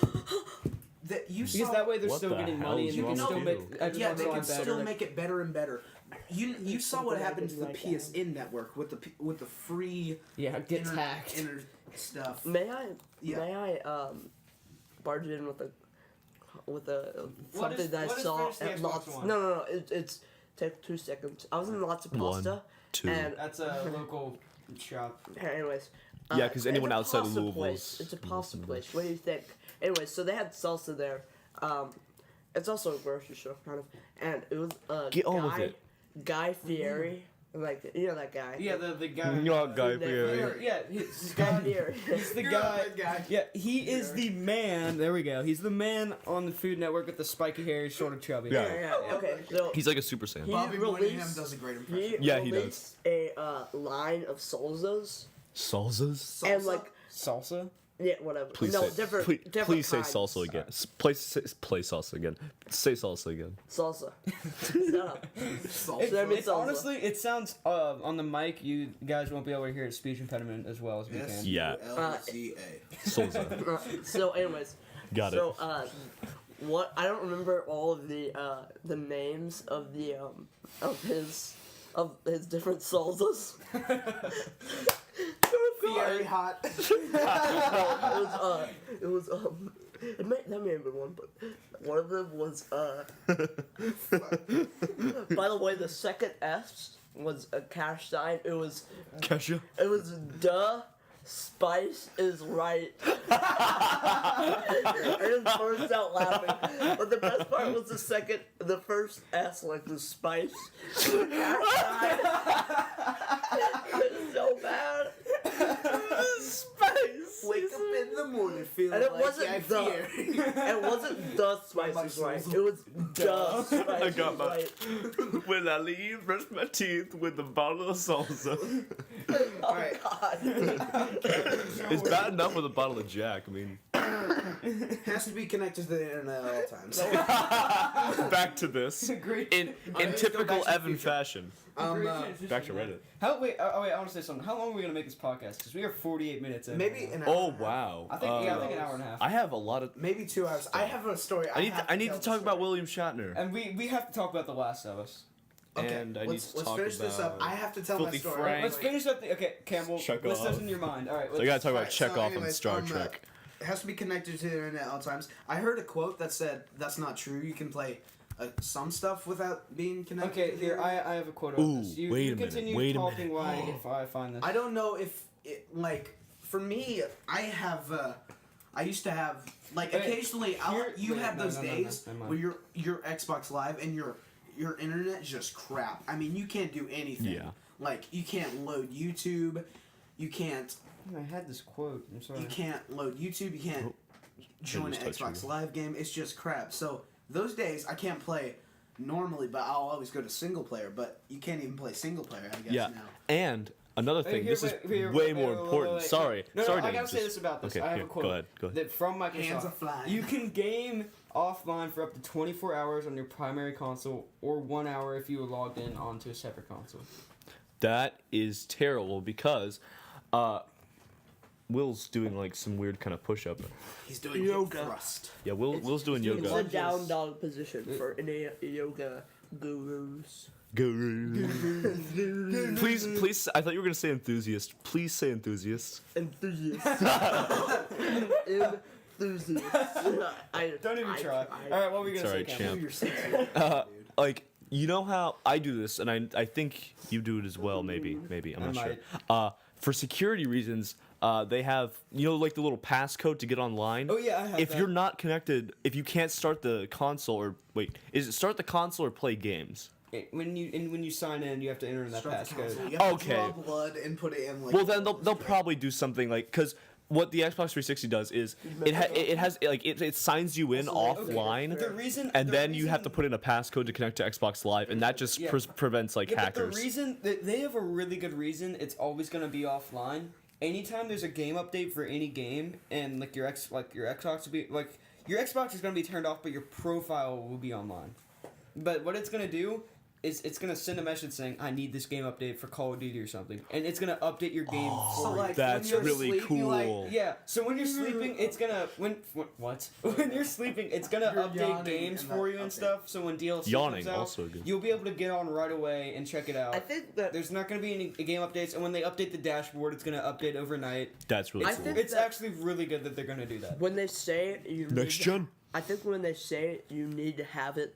you Because saw. that way they're What still the getting hell money, is and they can wrong still with make. you? Yeah, they can better. still make it better and better. You saw what happened to the PSN network with the free Yeah, it gets hacked. stuff. May I Yeah. barge in with a What something is- that I what is saw Finish the at Xbox lots. One? No. It's take 2 seconds. I was in lots of One, pasta. 2. And That's a local shop. anyways. Yeah, 'cause anyone it's a outside of pasta Louisville's place. It's a pasta listening to place. What do you think? Anyways, so they had salsa there. It's also a grocery store, kind of. And it was Get on with it. Guy Fieri. Like, you know that guy. Yeah, the guy. Yeah, Guy Fieri. Yeah, he's Guy Fieri. He's the guy. Yeah, he is the man. There we go. He's the man on the Food Network with the spiky hair, sort of chubby. Yeah. Yeah, okay. So He's like a Super Saiyan. he Bobby Moynihan released, does a great impression. Yeah, he released a line of salsas. Salsas? And like, Salsa? yeah, whatever. Please no, say, different. please, different please say kinds. salsa again. Play salsa again. Say salsa again. Salsa. Shut up. Salsa. That means It's salsa. honestly, it sounds on the mic. You guys won't be able to hear a speech impediment as well as we can. Yeah. SULZA. Salsa. So, anyways. Got it. So, what I don't remember all of the names of the of his different salsas. Very hot. That may have been one, but one of them was by the way, the second S was a cash sign. It was Kesha? duh. Spice is right. I just burst out laughing. But the best part was the first S, like the spice. It's so bad. Spice. Wake up in the morning feeling And it like wasn't Guy the. Fieri. It wasn't the spice is right. It was duh. Spice I got is my- right. When I leave, brush my teeth with a bottle of salsa. Alright. It's bad enough with a bottle of Jack. I mean, Has to be connected to the internet at all times. back to this. Great. In let's typical go back to the Evan future. fashion. Back to Reddit. Wait, I want to say something. How long are we gonna make this podcast? Because we are 48 minutes in. Maybe an hour. Oh wow. I think I think an hour and a half. I have a lot of. Maybe 2 hours. I have a story. I need have to tell talk the about story. William Shatner. And we have to talk about The Last of Us. Okay, and I need let's to talk finish this up. about I have to tell my Filthy story. Frank. Let's finish up the. Okay, Campbell. Check list off. those in your mind. All right. So I gotta talk about Alright, so Chekhov and anyways, Star Trek. It has to be connected to the internet at all times. I heard a quote that said that's not true. You can play some stuff without being connected. Okay, to the here internet. I have a quote Ooh, on this. You, wait you a minute, continue wait a talking minute. while I find this. I don't know if it, like for me, I have. I used to have like Okay, occasionally. You have those days never mind. where your Xbox Live and your internet is just crap. I mean, you can't do anything. Yeah. Like you can't load YouTube. You can't. I had this quote. I'm sorry. You can't load YouTube. You can't join an just touched Xbox you. Live game. It's just crap. So those days I can't play normally, but I'll always go to single player. But you can't even play single player, I guess Yeah, now. and another thing. Here, This is here, way wait, more wait, wait, important. wait. Sorry, No, sorry. I gotta James, say this about this. Okay, I have here, a quote. go ahead. That from Microsoft. Hands are flying. You can game offline for up to 24 hours on your primary console, or 1 hour if you are logged in onto a separate console. That is terrible because Will's doing like some weird kind of push up. He's doing Yoga. hip thrust. Yeah, Will's doing It's yoga. a down dog position for any yoga gurus. Please. I thought you were gonna say enthusiast. Please say enthusiast. Enthusiast. Enthusiast. Don't even try. All right, what were you gonna Sorry, say, Campbell? champ. You're sensitive, dude. Like, you know how I do this, and I think you do it as well. Maybe I'm I not might. sure. For security reasons, they have like the little passcode to get online. Oh yeah, I have If that. you're not connected, if you can't start the console or wait, is it start the console or play games? When you sign in, you have to enter in that Start the passcode. console. You have to Okay. draw blood and put it in like. Well, then they'll probably do something like because what the Xbox 360 does is it signs you in offline. The reason And the then you have reason- to put in a passcode to connect to Xbox Live, and that just Yeah. prevents like Yeah, hackers. but the reason that they have a really good reason it's always gonna be offline. Anytime there's a game update for any game, and like your Xbox will be like your Xbox is gonna be turned off, but your profile will be online. But what it's gonna do is it's gonna send a message saying, "I need this game update for Call of Duty or something," and it's gonna update your game So, for you. like, That's when you're really asleep, you, like, cool. Yeah, so when you're sleeping, it's gonna what? When you're sleeping, it's gonna You're update yawning games and for that you and update. stuff. So when DLC Yawning, comes out, also good. you'll be able to get on right away and check it out. I think that There's not gonna be any game updates, and when they update the dashboard, it's gonna update overnight. That's really I cool. think- It's actually really good that they're gonna do that. when they say you Next need gen. I think when they say you need to have it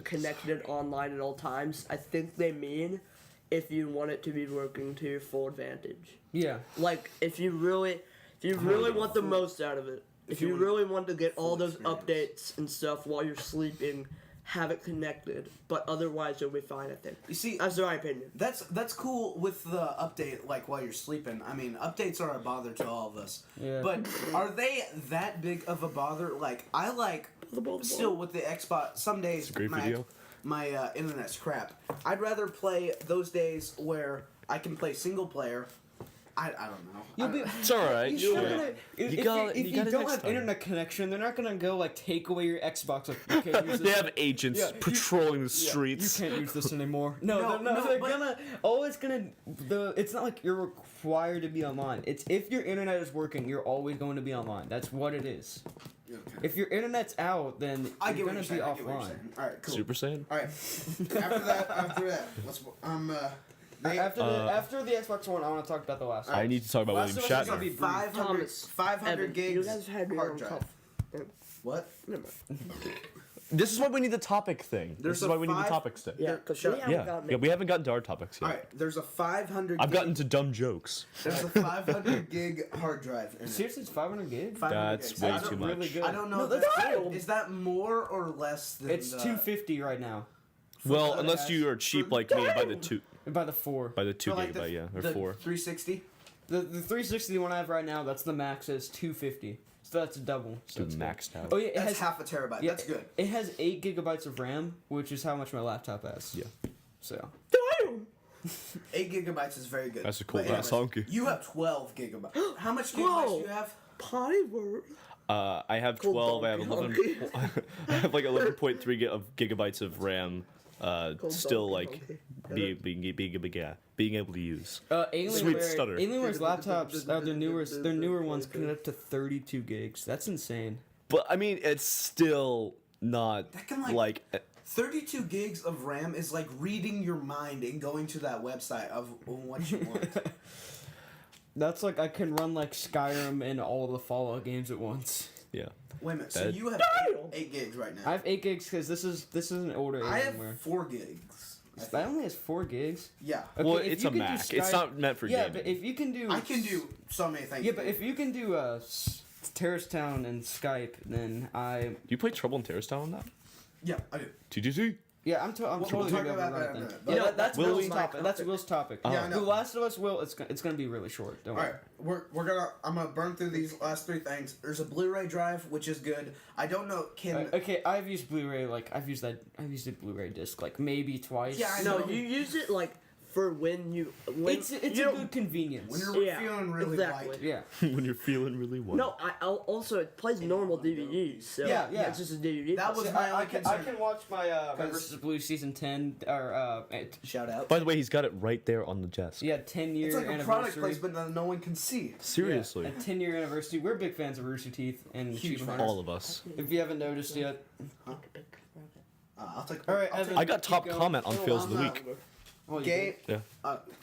connected online at all times, I think they mean if you want it to be working to your full advantage. Yeah. Like if you really want the most out of it. If you really want to get all those experience. updates and stuff while you're sleeping, have it connected. But otherwise you'll be fine, I think. You see, That's my opinion. that's cool with the update, like while you're sleeping. I mean, updates are a bother to all of us. Yeah. But are they that big of a bother? Like I like still with the Xbox. Some days a great my video. my internet's crap. I'd rather play those days where I can play single player. I don't know. You'll be. It's all right. You're still Sure. gonna, if You got if it you next don't have time. internet connection, they're not gonna go like take away your Xbox. Like, you can't use this. They have agents Yeah, you- patrolling the Yeah, streets. You can't use this anymore. No, No, they're but- gonna. Always gonna. It's not like you're required to be online. It's if your internet is working, you're always going to be online. That's what it is. Okay. If your internet's out, then I get you're what gonna you're be saying. I get what you're offline. saying. All right, cool. Super Saiyan. All right. After that, let's After the Xbox One, I want to talk about the last. I need to talk about Last William of Us is gonna Shatner. be brief. 500 Thomas, 500 Evan, gigs you guys had your hard own drive. cup. What? Never mind. This is why we need the topic thing. There's This is a why we need the five- topics thing. Yeah, because Shut we up. haven't gotten Yeah, it. we haven't gotten to our topics yet. All right. There's a 500. I've gig, gotten to dumb jokes. There's a 500 gig hard drive. In it. Seriously, it's 500 gigs. 500 That's gigs. way I don't- too Really much. good. I don't know. No, if that's that's wild. Is that more or less than? It's the, 250 right now. Well, the unless you are cheap like me, by the two By the 4. for like gigabyte, yeah, or the 4. 360. The 360 one I have right now, that's the max is 250. So that's double. So Dude, it's good. maxed out. Oh yeah, it That's has half a terabyte. yeah, That's good. It has 8 gigabytes of RAM, which is how much my laptop has. Yeah. So 8 gigabytes is very good. That's a cool But ass anyways, honky. You have 12 gigabytes. How much gigabytes Whoa. do you have? Potty word. I have Cool 12. I have donkey, 11. I have like 11.3 of gigabytes of RAM. Still donkey, like being able to use. Sweet stutter. Alienware's laptops, their newer ones can get up to 32 gigs. That's insane. But I mean, it's still not That can, like- like 32 gigs of RAM is like reading your mind and going to that website of what you want. That's like I can run like Skyrim and all the Fallout games at once. Yeah. Wait a minute. So That- you have 8 gigs right now. I have 8 gigs because this is an older I have Alienware. 4 gigs. That only has 4 gigs. Yeah. Okay, Well, if it's you a can do Mac. Sky- It's not meant for Yeah, gaming. but if you can do, I can do so many things. Yeah, but if you can do Terrace Town and Skype, then Do you play Trouble in Terrorist Town on that? Yeah, I do. TGC. yeah, I'm We'll totally talk gonna be able to about run that it in a then. minute. Yeah, But that's Will's Will's my- topic. That's Will's topic. Yeah, I The know. Last of Us will it's gonna be really short. Don't All worry. right, I'm gonna burn through these last 3 things. There's a Blu-ray drive, which is good. I don't know, Okay, I've used Blu-ray I've used a Blu-ray disc like maybe twice. Yeah, I No, know. you use it like for when It's you a don't- good convenience. when you're Yeah, feeling really exactly. light. Yeah. When you're feeling really warm. No, also it plays normal DVDs, so Yeah. it's just a DVD. That was See, my only I concern. can watch my 'Cause- Versus Blue season 10 or Shout out. By the way, he's got it right there on the desk. yeah 10-year It's like a anniversary. product placement that no one can see. Seriously. Yeah, a 10-year anniversary. We're big fans of Rooster Teeth and Huge Achievement fans. Hunters. All of us. If you haven't noticed yet. I'll take. All right, I'll Evan. take I got top Keep going. comment on Oh, Fails of the I'm Week. Oh, you Game. did?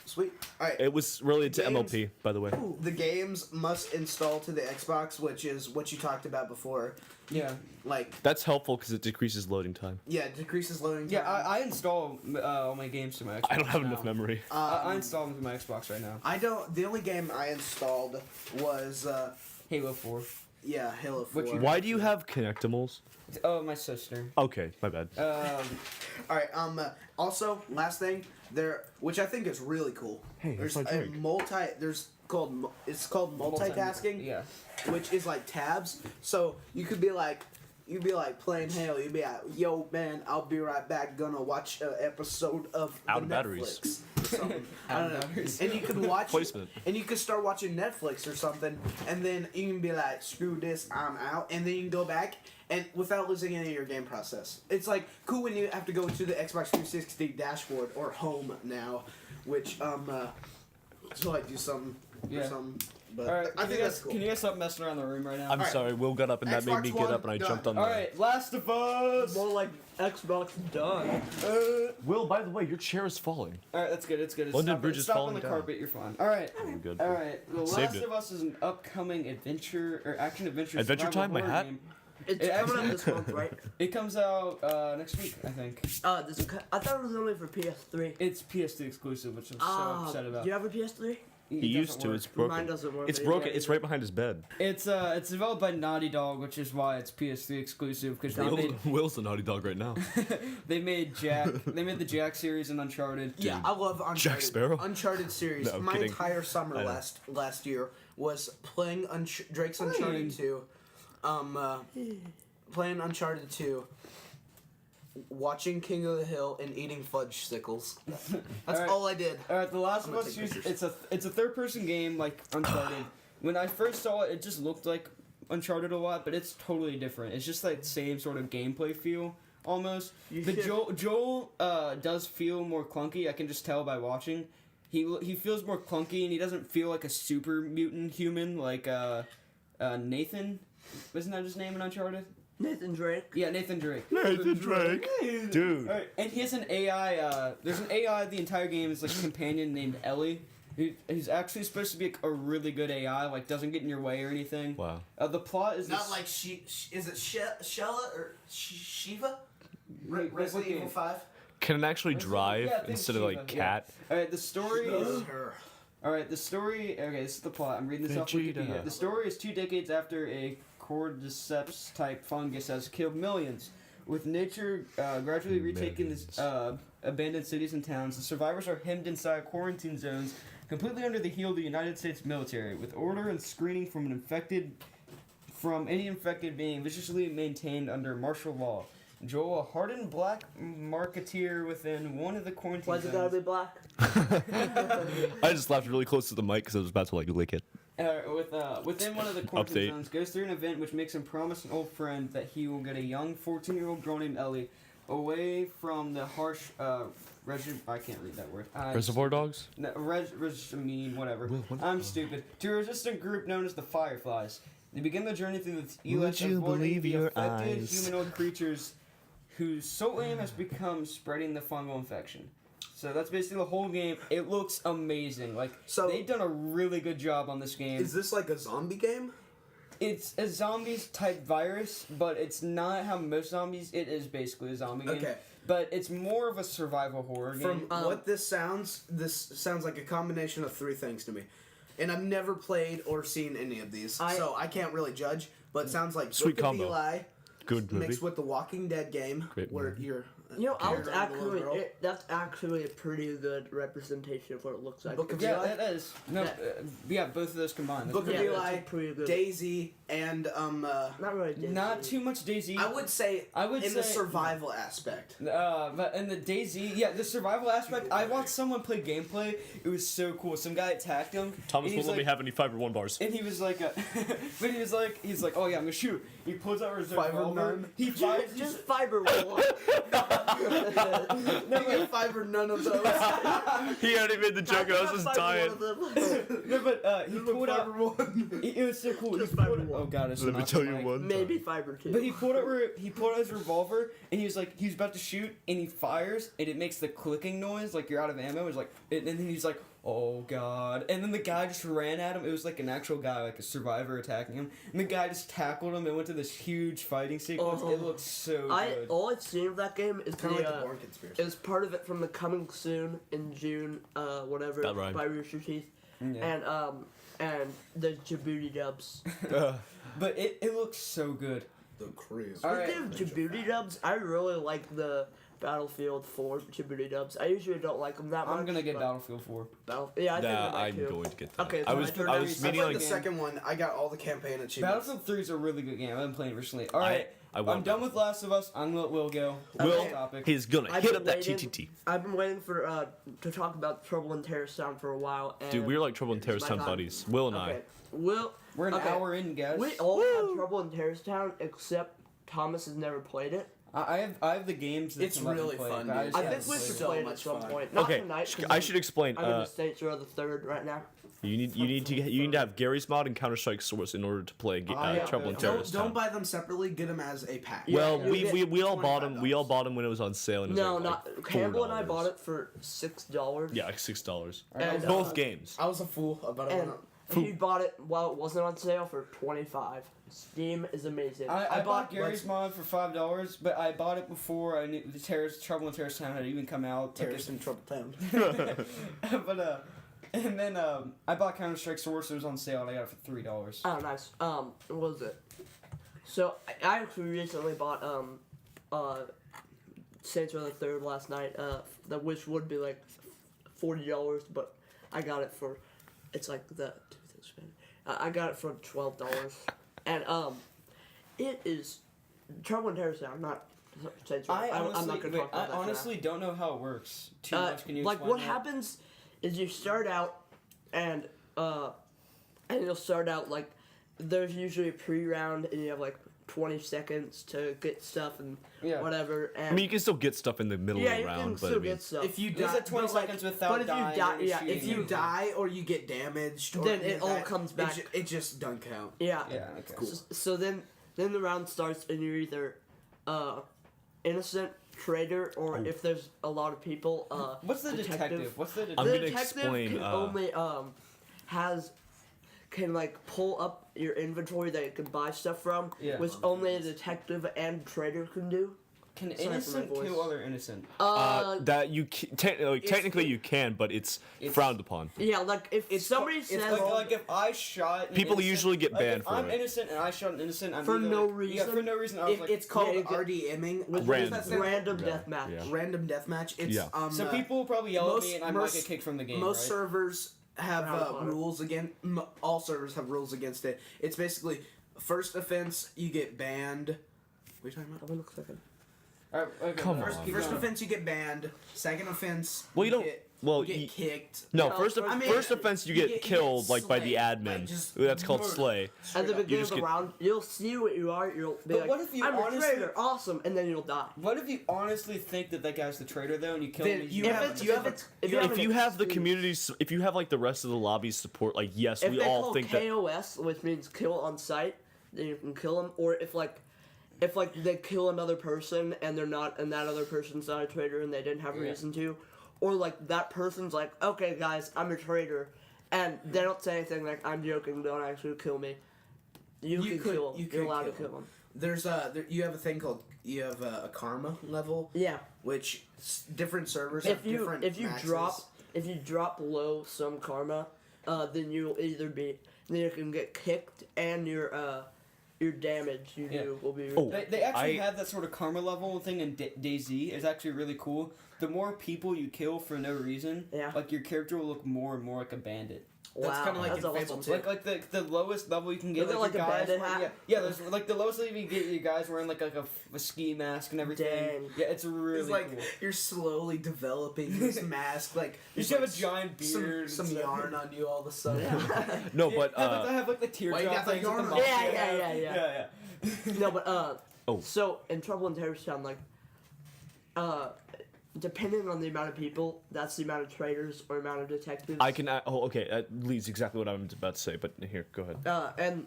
Sweet. All right. It was related to Games- MLP, by the way. The games must install to the Xbox, which is what you talked about before. Yeah. Like, That's helpful because it decreases loading time. yeah, it decreases loading time. Yeah, I install all my games to my Xbox I don't have now. enough memory. I install them to my Xbox right now. I don't. The only game I installed was Halo 4. Halo 4. Which you- Why do you have Connectimals? Oh, my sister. Okay, my bad. All right. Also, last thing there, which I think is really cool. Hey, there's that's my a drink. It's called multitasking. Yeah. Which is like tabs. So you could be like. You'd be like playing Halo. You'd be like, "Yo, man, I'll be right back. Gonna watch an episode of Out of the batteries. Netflix or something." I Out don't of know. batteries. And you could watch Placement. and you could start watching Netflix or something, and then you can be like, "Screw this, I'm out," and then you can go back and without losing any of your game process. It's like cool when you have to go to the Xbox 360 dashboard or home now, which so I do something Yeah. or something. But All right, I think that's cool. Can you guys stop messing around the room right now? I'm Alright. sorry, Will got up and that made Xbox me One, get up and I done. jumped on All the... right, Last of Us. More like Xbox done. Will, by the way, your chair is falling. All right, that's good. It's good. London Stop, Bridge is stop falling on the down. carpet. You're fine. All right. I'm good. All right. The Saved Last it. of Us is an upcoming adventure or action adventure. Adventure survival Time, my horror hat? game. It's It coming actually- out this month, right? It comes out next week, I think. I thought it was only for PS3. It's PS2 exclusive, which I'm so upset about. Do you have a PS3? He used to, it's broken. Mine doesn't work. It's but broken, yeah. it's right behind his bed. It's developed by Naughty Dog, which is why it's PS3 exclusive because Will's the naughty dog right now. they made the Jack series and Uncharted. Yeah, I love Uncharted. Jack Sparrow? Uncharted series. No, I'm My kidding. entire summer I know. last year was playing Drake's Uncharted 2, playing Uncharted 2, watching King of the Hill, and eating fudge sickles. That's Alright. all I did. All right, The Last I'm of gonna Us. take pictures. It's a third person game like Uncharted. When I first saw it, it just looked like Uncharted a lot, but it's totally different. It's just like the same sort of gameplay feel almost. You But should- Joel does feel more clunky. I can just tell by watching. He feels more clunky and he doesn't feel like a super mutant human like Nathan. Wasn't that his name in Uncharted? Nathan Drake. Yeah, Nathan Drake. Nathan Drake. Dude. Alright, and he has an AI. There's an AI the entire game is like a companion named Ellie. Who's actually supposed to be a really good AI, like doesn't get in your way or anything. Wow. The plot is Not this, like is it Shella or Shiva? Wait, Resident what game? Evil 5. Can it actually drive Yeah, I think instead of Shiva, like yeah. cat? Alright, the story is. Her. Alright, the story. Okay, this is the plot. I'm reading this off Vegeta. Wikipedia. The story is 2 decades after a cordyceps type fungus has killed millions. With nature gradually retaking these abandoned cities and towns, the survivors are hemmed inside quarantine zones, completely under the heel of the United States military, with order and screening from any infected being viciously maintained under martial law. Joel, a hardened black marketeer within one of the quarantine Why's it zones. gotta be black? I just laughed really close to the mic because I was about to like lick it. Within one of the quarantine Update. zones, goes through an event which makes him promise an old friend that he will get a young 14-year-old girl named Ellie away from the harsh regime. I can't read that word. Reservoir Dogs? No, regime, whatever. Will, what- I'm stupid. To a resistant group known as the Fireflies. They begin their journey through the U.S. Would you avoiding believe the your affected eyes? humanoid creatures whose sole aim has become spreading the fungal infection. So that's basically the whole game. It looks amazing. Like, So- they've done a really good job on this game. Is this like a zombie game? It's a zombies type virus, but it's not how most zombies. It is basically a zombie game. Okay. But it's more of a survival horror game. From what this sounds like a combination of 3 things to me. And I've never played or seen any of these, so I can't really judge. But it sounds like Sweet Book of combo. Eli Good movie. mixed with the Walking Dead game, Great where movie. you're that's actually a pretty good representation of what it looks like. Book of Yeah, Eli? that is. No, yeah, both of those combined. That's Book of pretty good. Eli, that's pretty good. Daisy, and Not really. Daisy. Not too much Daisy. I would say in the survival aspect. But in the Daisy, yeah, the survival aspect. I watched someone play gameplay. It was so cool. Some guy attacked him. Thomas and won't he's let me like- have any Fiber 1 bars. And he was like, but he's like, oh yeah, I'm gonna shoot. He pulls out his Fiber revolver. none. He fires. Just fiber one. No, Fiber, none of those. He already made the joke and I was just dying. No, but he pulled out. It was so cool. Just He pulled fiber out, one. oh god, it's Let me not tell you like- one. Maybe fiber two. But he pulled out his revolver and he was about to shoot and he fires and it makes the clicking noise like you're out of ammo. It's like and then he's like, oh god, and then the guy just ran at him. It was like an actual guy, like a survivor attacking him, and the guy just tackled him and went to this huge fighting sequence. It looked so good. All I've seen of that game is Kind of like the the Bourne Conspiracy. it was part of it from the Coming Soon in June, whatever, That rhymed. by Rooster Teeth, Yeah. and the Djibouti dubs. But it looks so good. The Crew. All right. Speaking of Djibouti dubs, I really like the Battlefield 4 Djibouti dubs. I usually don't like them that much. I'm gonna get but Battlefield 4. Yeah, I think Nah, I might I'm too. going to get that. Okay, I so was my turn. I I was I meaning played like the second one. I got all the campaign achievements. Battlefield 3 is a really good game. I've been playing recently. All right, I I'm won't. done with Last of Us. I'm gonna let Will go. Will, Next topic. he's gonna I've hit been up that waiting- TTT. I've been waiting for to talk about Trouble in Terrorist Town for a while. And Dude, we're like Trouble in it's Terrorist my Town time. buddies. Will and Okay, I. We're an okay. hour in, guys. We all have Trouble in Terrorist Town except Thomas has never played it. I have the games. That It's can let me really play, fun, but I dude. just I haven't think we played should it. so play it at much some fun. point. Not Okay, tonight. 'cause I should explain. I'm in the Saints Row the Third right now. You need to have Gary's mod and Counter Strike Source in order to play yeah. Trouble in Don't- Terrorist Don't Town. buy them separately. Get them as a pack. Well, Yeah, we all bought them. $25. We all bought them when it was on sale. And it was No, like not Campbell and I bought it for $6. Yeah, like $6. And, Both games. I was a fool about it. And he bought it while it wasn't on sale for $25. Steam is amazing. I bought Gary's mod for $5, but I bought it before I knew the Trouble in Terrorist Town had even come out. Terrorist in Trouble Town. But and then I bought Counter Strike Source. It was on sale and I got it for $3. Oh, nice. What was it? So I actually recently bought Saints Row the Third last night. That which would be like $40, but I got it for it's like the I got it for $12, and it is Trouble in Terrorist Town, not Saints Row. I'm not gonna talk about that. I honestly don't know how it works too for now. much. Can you like explain what that? happens is you start out and you'll start out like there's usually a pre-round and you have like 20 seconds to get stuff and Yeah. whatever. And I mean, you can still get stuff in the middle yeah, of you the can round, but still I mean, get stuff. If you There's die, a 20 but, like, seconds without but if you dying. die- or you're yeah, shooting if you anything. die or you get damaged, or Then any it of all that, comes back. It just don't count. yeah. Yeah, okay. Cool. So then the round starts and you're either innocent, traitor, or if there's a lot of people, What's the detective? What's the I'm detective? the gonna detective explain, can only can like pull up your inventory that you can buy stuff from, Yeah. which only a detective and traitor can do. Can Sorry for my innocent voice. kill other innocent? that you technically you can, but it's frowned upon. Yeah, like if somebody it's says Like if I shot an People innocent- usually get like, banned if for I'm it. innocent and I shot an innocent, I'm For either no like- Yeah, for reason? no reason. I was like, It's called yeah, you get- RDMing. which Random. is random Yeah. deathmatch. Yeah. Random deathmatch. It's Yeah. so people will probably yell at me and I might most- get kicked from the game. Most right? servers have Round one. rules against. All servers have rules against it. It's basically first offense you get banned. What are you talking about? Hold on a second. All right, okay, Come first, on. keep First going. offense you get banned. Second offense. Well, you don't- Get, well, you you- get kicked. No, No, first I mean, first offense you get killed like by the slayed. admin. Like, just That's called murdered. slay. At the Straight up. beginning of just the get- round, you'll see what you are. You'll be But like, what if you I'm honestly- a traitor, awesome, and then you'll die. What if you honestly think that guy's the traitor though, and you kill Then him? you If have- it's- you have if a- it's- if you If you have the extreme- community, if you have like the rest of the lobby support, like yes, If we they all call think that. KOS, which means kill on sight, then you can kill them. Or if like if like they kill another person and they're not, and that other person's not a traitor and they didn't have a reason to, or like that person's like, okay guys, I'm a traitor, and they don't say anything like, I'm joking, don't actually kill me. You're allowed to kill them. There's you have a thing called a karma level. Yeah. Which different servers have different maxes. If you drop below some karma, then you'll either you can get kicked and your damage you do will be. They actually have that sort of karma level thing in DayZ. It's actually really cool. The more people you kill for no reason, like your character will look more and more like a bandit. That's kind of like in Fable 2. Like the lowest level you can get, like a bandit hat? Yeah, there's like the lowest level you can get, you guys wearing like a ski mask and everything. Dang. Yeah, it's really It's like cool. you're slowly developing this mask, like You should have a giant beard. some yarn on you all of a sudden. No, but I have like the teardrop things with the mouth. Yeah. No, but so in Trouble in Terrorist Town, like, depending on the amount of people, that's the amount of traitors or amount of detectives. I can. Okay. That leads exactly what I'm about to say. But here, go ahead. And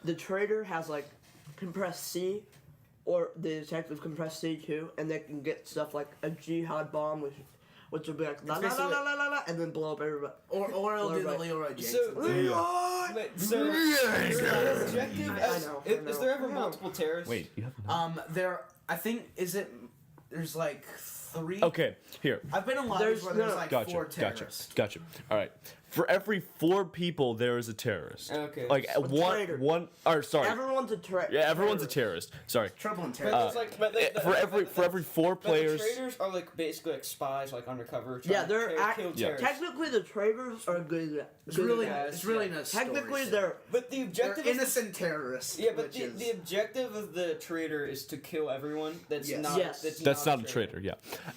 the traitor has like compressed C, or the detective compressed C too, and they can get stuff like a jihad bomb, which will be like la la la la la la, and then blow up everybody. Or it'll do the Leroy Jenkins. So the objective is there ever multiple terrorists? Wait, you have. I think there's like 3. Okay, here. I've been in lobbies where there's like 4 terrorists. Gotcha. All right. For every 4 people, there is a terrorist. Okay. Like traitor. Sorry. Everyone's a terrorist. Yeah, everyone's a terrorist. Sorry. Trouble in Terrorist. For every 4 players. The traitors are like basically like spies, like undercover. Yeah, they're kill terrorists. technically the traitors are good. It's really not. Technically, But the objective they're is innocent terrorists. Yeah, but the objective of the traitor is to kill everyone. That's not. Yes. That's not a traitor. Yeah.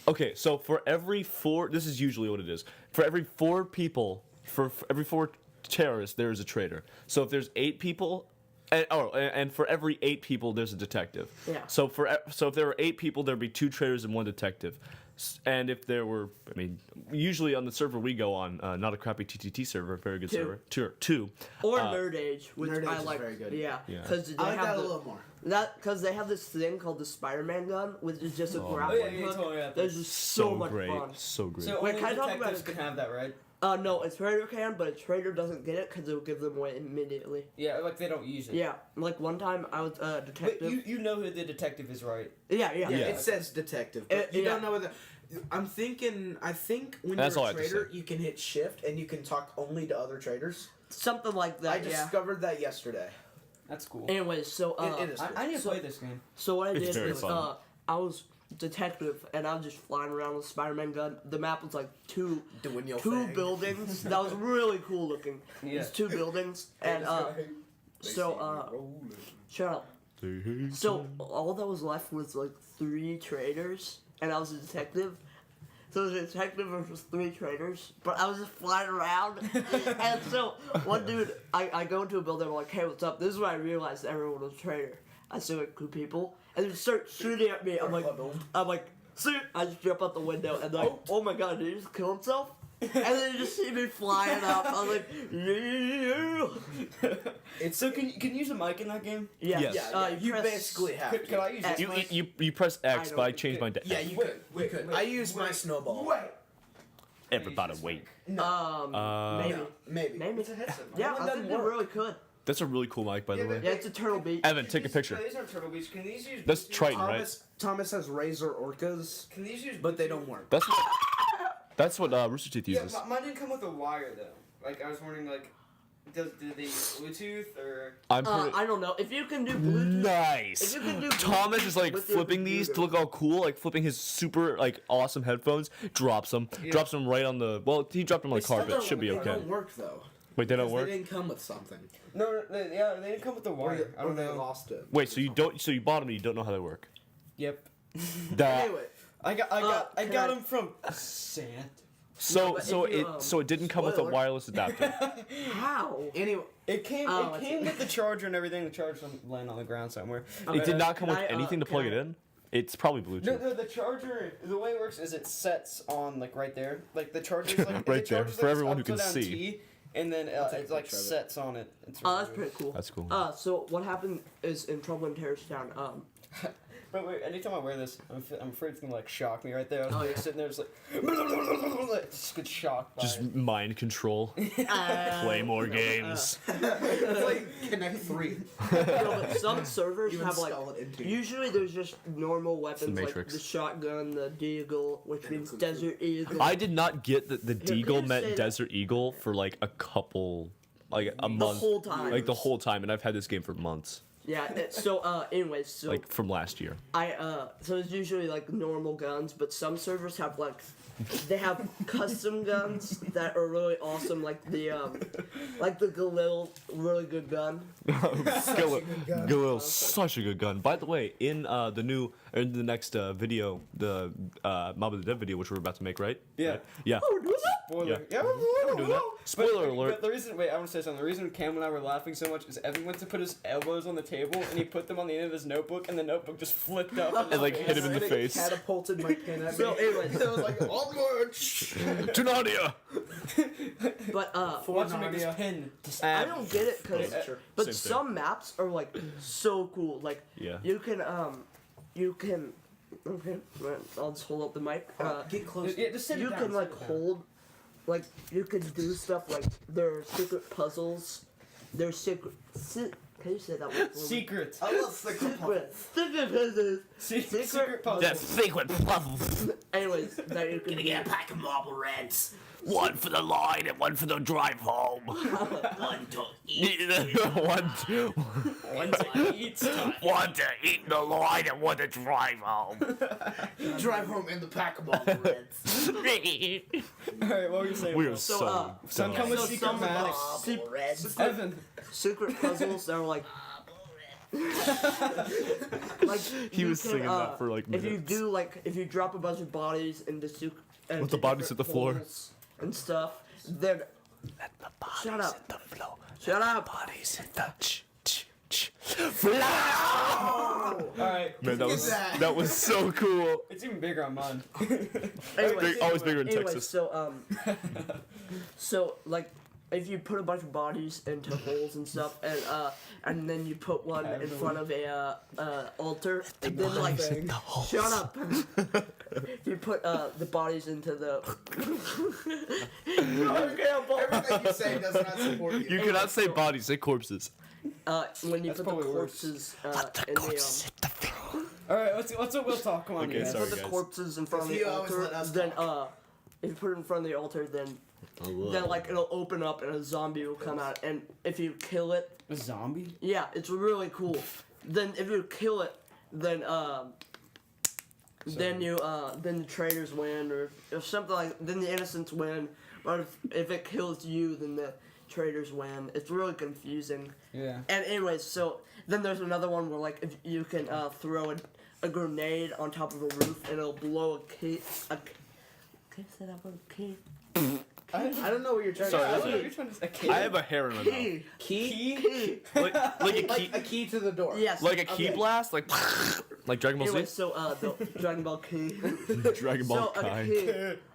Okay, so for every 4, this is usually what it is. For every 4 people, for every 4 terrorists, there is a traitor. So if there's 8 people, and for every 8 people, there's a detective. Yeah. So if there were 8 people, there'd be 2 traitors and 1 detective. And if there were, usually on the server we go on, not a crappy TTT server, a very good server. 2. Or Nerd Age, which Nerd Age I is like. very good. Yeah, Yeah. because I like that a little more. Because they have this thing called the Spider-Man gun, which is just a grappling hook. totally. That's just so much great. fun. So great. So Wait, only can I talk about detectives it? can have that, right? No, a traitor can, but a traitor doesn't get it because it'll give them away immediately. Yeah, like they don't use it. Yeah, like one time I was a detective. But you know who the detective is, right? Yeah. It says detective, but you don't know whether. I think when That's all I you're a have to traitor, you can hit shift and you can talk only to other traders. Something like that. I discovered that yesterday. That's cool. Anyways, so It is. I need to play this game. So what I It's did very was fun. I was detective and I was just flying around with a Spider-Man gun. The map was like two thing. buildings. That was really cool looking. Yeah. It's 2 buildings and shut up. So all that was left was like 3 traitors and I was a detective. So it was a detective versus 3 traitors, but I was just flying around. And so one dude, I go into a building, I'm like, hey, what's up? This is when I realized everyone was a traitor. I see like 2 people, and they start shooting at me. I'm like, shoot! I just jump out the window, and they're like, oh my god, did he just kill himself? And then you just see me flying up. I was like, yeah. So can you use a mic in that game? Yeah. Yes. You basically have to. Could I use this mic? You press X, I but I don't changed my deck. Yeah, you could. We could. I used my snowball. Everybody wait. Maybe. No, maybe. It's a headset. Yeah, Mine I think doesn't they work. really could. That's a really cool mic, by the way. Yeah, it's a Turtle Beach. Evan, take a picture. These aren't Turtle Beach. Can these use? That's Triton, right? Thomas has Razor Orcas, Can these use? but they don't work. That's what Rooster Teeth Yeah, uses. mine didn't come with a wire though. Like I was wondering, like, do they use Bluetooth or? I'm pretty I don't know. If you can do Bluetooth. nice. If you can do Thomas Bluetooth is like with your flipping these to computer. look all cool, like flipping his super like awesome headphones. Drops them right on the. Well, he dropped them on the carpet. Should be They okay. don't work though. Wait, they don't Because work. They didn't come with something. No, they didn't come with the wire. I Or don't they know. lost it. Wait, so you don't? So you bought them and you don't know how they work? Yep. That. Anyway, I got can got I- them from Santa. So but so if you, it didn't come with a spoiler. wireless adapter. How? anyway, It came Oh, it I came see. with the charger and everything. The charger landed on the ground somewhere. It did not come Can with I, anything to can plug I- it in. It's probably Bluetooth. No, the charger. The way it works is it sets on like right there. Like the charger's like Right the charger's there, for like everyone who this can upside down see. T, and then I'll take it a like picture of it. sets on it. It's Oh, really that's weird. pretty cool. That's cool. So what happened is in Trouble in Teardown, But wait, anytime I wear this, I'm afraid it's gonna like shock me right there. I was Oh, like, yeah. sitting there just like just get shocked by Just it. mind control. Play more games. It's like Connect 3. no, but some servers You have like. install it into Usually there's just normal weapons like Matrix. the shotgun, the deagle, which means Desert Eagle. I did not get that the Deagle say meant that- Desert Eagle for like a couple, like a the month. whole time. Like the whole time, and I've had this game for months. Yeah. Anyways, so Like from last year. so it's usually like normal guns, but some servers have like they have custom guns that are really awesome, like the Galil, really good gun. Galil's such a good gun. By the way, in the next video, the Mob of the Dead video, which we're about to make, right? Yeah. Right? Yeah. Oh, do that? Spoiler. Yeah. we're doing that. Spoiler alert. But the reason, wait, I want to say something. The reason Campbell and I were laughing so much is Evan went to put his elbows on the table and he put them on the end of his notebook, and the notebook just flipped up. And like hit him in the And it face. catapulted my pen at me. So anyways, It was like, onward! To Narnia. but Watch him make this Narnia. pin. I don't get it because Sure. but Same thing. some maps are like so cool. Like Yeah. you can okay, right, I'll just hold up the mic. Get close. Yeah, just sit You down. can like hold, like you can do stuff like there are secret puzzles. There's secret. Can you say that word? for me? Secret. I love secret puzzles. Secret puzzles. Secret puzzle. That secret puzzle. Anyways, that you can. Get a pack of marble reds. One for the line and one for the drive home. One to eat. one to eat stuff. One to eat the line and one to drive home. Drive home in the pack of marble reds. Alright, what were you saying? We Will? are So, so. Some come with So secret some magics. Marble reds. Evan. secret puzzles that are like. Like He you was can, singing that for, like, if you minutes. do like if you drop a bunch of bodies into With the bodies at the floor. and stuff, then shut up. Shut up. Bodies in the Alright. Man, that. that was so cool. It's even bigger on mine. Anyways, Always bigger in anyways, Texas. so like if you put a bunch of bodies into holes and stuff, and then you put one in front of a altar, and then like shut up. You put the bodies into the. Everything you say does not support you. You cannot say bodies, say corpses. When you That's put the probably worse. corpses in the Alright, what's what we'll talk. Come on, Okay, you guys. sorry. put the guys. corpses in front of Because the you always altar, let us then talk. if you put it in front of the altar, then like it'll open up and a zombie will come out, and if you kill it, A zombie? yeah, it's really cool. Then if you kill it, then then the traitors win, or if something like then the innocents win. But if it kills you, then the traitors win. It's really confusing. Yeah. And anyways, so then there's another one where like if you can throw a grenade on top of a roof and it'll blow a key. Can you say that word? Key. I don't know what you're trying Sorry, to I that's don't say. know, you're trying to say a kid. I have a hair in my mouth. Key. Key? Key. Like a key, Like a key to the door. Yes. like a key Okay. blast, like Dragon Ball Anyway, Z. so the Dragon Ball Key. Dragon So Ball a Kai. key.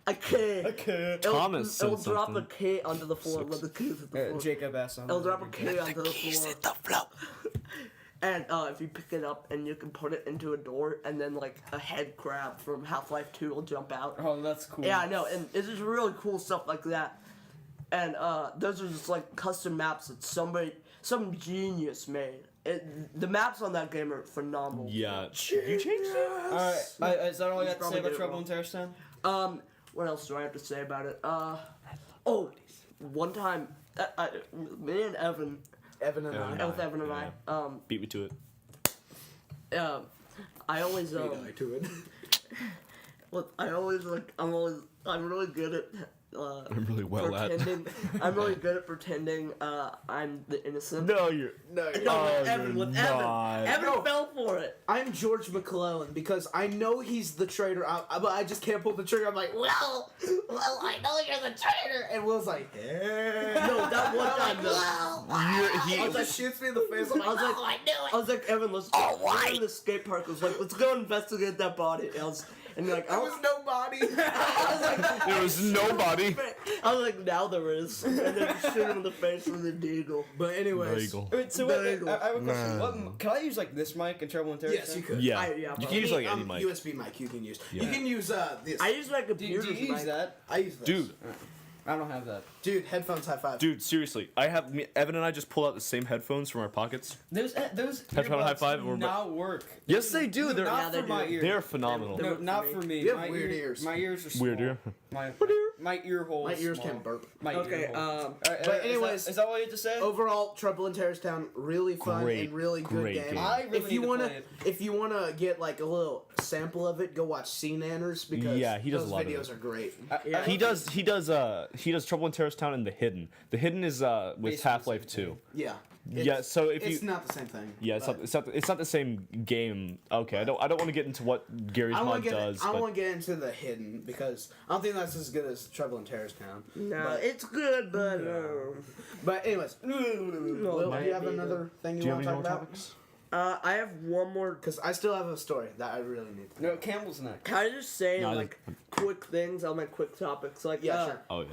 A key. Okay. Thomas said It'll drop a something. key onto the floor. Let the keys hit the floor. Jacob asked something. It'll drop a key onto the floor. the floor. And if you pick it up and you can put it into a door, and then like a head crab from Half-Life 2 will jump out. Oh, that's cool. Yeah, I know, and it's just really cool stuff like that. And those are just like custom maps that some genius made. The maps on that game are phenomenal. Yeah. You changed it? Alright, is that all you have to Probably say about did it Trouble wrong. in Teardown? What else do I have to say about it? One time, me and Evan, Evan and I. with Evan and I, Beat me to it. I always Beat I to it. well, I'm really good at I'm really well at. pretending. I'm really good at pretending I'm the innocent. No, you're. No, you're No, not. with Evan, with not. Evan. Evan fell for it. I'm George McClellan because I know he's the traitor, but I just can't pull the trigger. I'm like, well, I know you're the traitor. And Will's like, yeah. No, that one time though. He just shoots me in the face. I'm like, I was like, I knew it. I was like, Evan, let's go to the skate park. I was like, let's go investigate that body. and you're like, There was nobody. There was nobody. I was like, now there is, and then shoot him in the face with a deagle. But anyways, Bagel. Wait, so There wait, you go. I have a question. What, can I use like this mic and Trouble in Terrorist? yes, you could. Yeah. Yeah, You but- can use like any mic. USB mic you can use. Yeah. You can use this. I use my Do computer's you use mic. that? I use this. Dude, I don't have that. Dude, headphones, high five. dude, seriously. Evan and I just pulled out the same headphones from our pockets. Those Headphone high earbuds five do or- not work. Yes, they do. They're not they for my do. ears. they're phenomenal. They're- No, not for me. You have My weird ears. My ears are small. Weird ear. My ear holes. My ears small. can't burp. My Okay, ear hole. But anyways- is that all you have to say? Overall, Trouble in Terrorist Town, really fun Great, and really good great game. game. I really if you need to wanna, play it. if you wanna get like a little sample of it, go watch Sea Nanners because Yeah, he does those a lot of videos it. are great. Yeah. He does Trouble in Terrorist Town and The Hidden. The Hidden is with Basically Half-Life the same 2. Yeah. Yeah, so if it's you not the same thing. yeah, it's but not it's not the same game. Okay, I don't want to get into what Gary's I don't mod want to get. does. I don't but want to get into the hidden because I don't think that's as good as Trouble in Terrorist Town. No, But- it's good, but But anyways, Will, do you have maybe. another thing do you you want have to any talk more about? topics? I have one more. Because I still have a story that I really need. No, Campbell's next. Can I just say No, I like quick things on my quick topics? Like Yeah, sure. Oh yeah.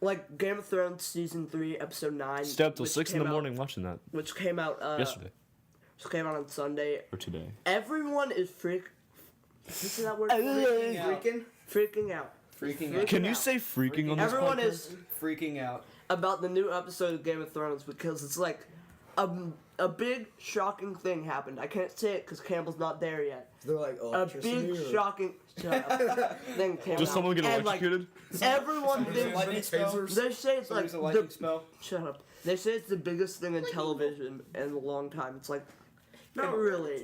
like Game of Thrones season 3 episode 9. Stay up till which 6 in the came out- morning watching that Which came out yesterday Which came out on Sunday. or today. Everyone is Is that word? Freaking out. Freaking out. Freaking out. Can you out. say freaking on this Everyone podcast? is Freaking out. about the new episode of Game of Thrones because it's like a big shocking thing happened. I can't say it because Campbell's not there yet. They're like, oh, A big shocking thing came Does out. someone get And, like, electrocuted? everyone Somebody thinks lightning spell? they say it's like Somebody's a lightning the, spell. shut up. They say it's the biggest thing in television in a long time. It's like not really.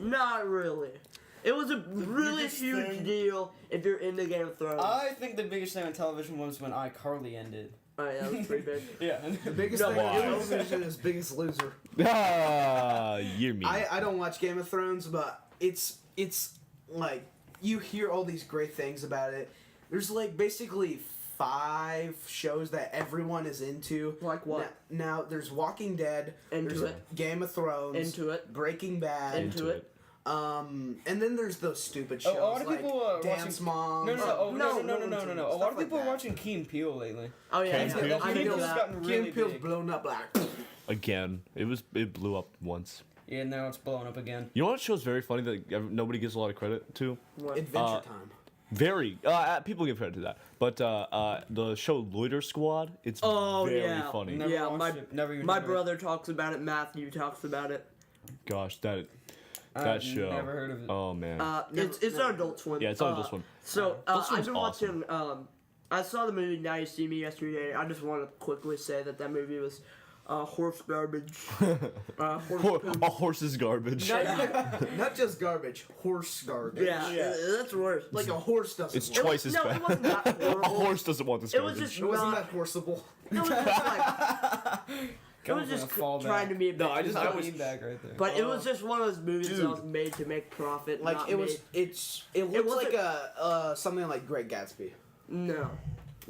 It was a really huge deal if you're into Game of Thrones. I think the biggest thing on television was when iCarly ended. Oh yeah, that was pretty big. Yeah. The biggest thing Why? on television is Biggest Loser. Ah, you're mean. I don't watch Game of Thrones, but it's like you hear all these great things about it. There's like basically 5 shows that everyone is into. Like what? Now there's Walking Dead. Into there's it. Game of Thrones. Into it. Breaking Bad. Into it. And then there's those stupid shows a lot of like people are Dance watching. Moms. No. A Stuff lot of like people are that. watching Key and Peele lately. Oh yeah, Key and Peele? I Key and know Peele's that. gotten Key and really Peele's big. blown up like Again, it blew up once. Yeah, now it's blowing up again. You know what show's very funny that nobody gives a lot of credit to? What? Adventure Time. Very. People give credit to that. But the show Loiter Squad, it's Oh, very yeah. funny. Never Yeah, watched it. Never even My heard of it. brother talks about it. Matthew talks about it. Gosh, that I've show. never heard of it. Oh man. It's on Adult Swim. Yeah, it's on Adult Swim. So Adult I've Swim's been watching. I saw the movie Now You See Me yesterday. I just want to quickly say that movie was horse garbage. A horse's garbage. Not just garbage, horse garbage. Yeah, that's worse. Like a horse doesn't. It's work. twice as No, bad. it wasn't that A horrible. horse doesn't want this It was garbage. just It wasn't not. that horseable. It was just like it was Campbell's just gonna fall trying back. to be a bit. No, I just- That I was was- beanbag right there. But it was just one of those movies Dude. that was made to make profit. Like not it was. made- It looks wasn't- like a something like Great Gatsby. No.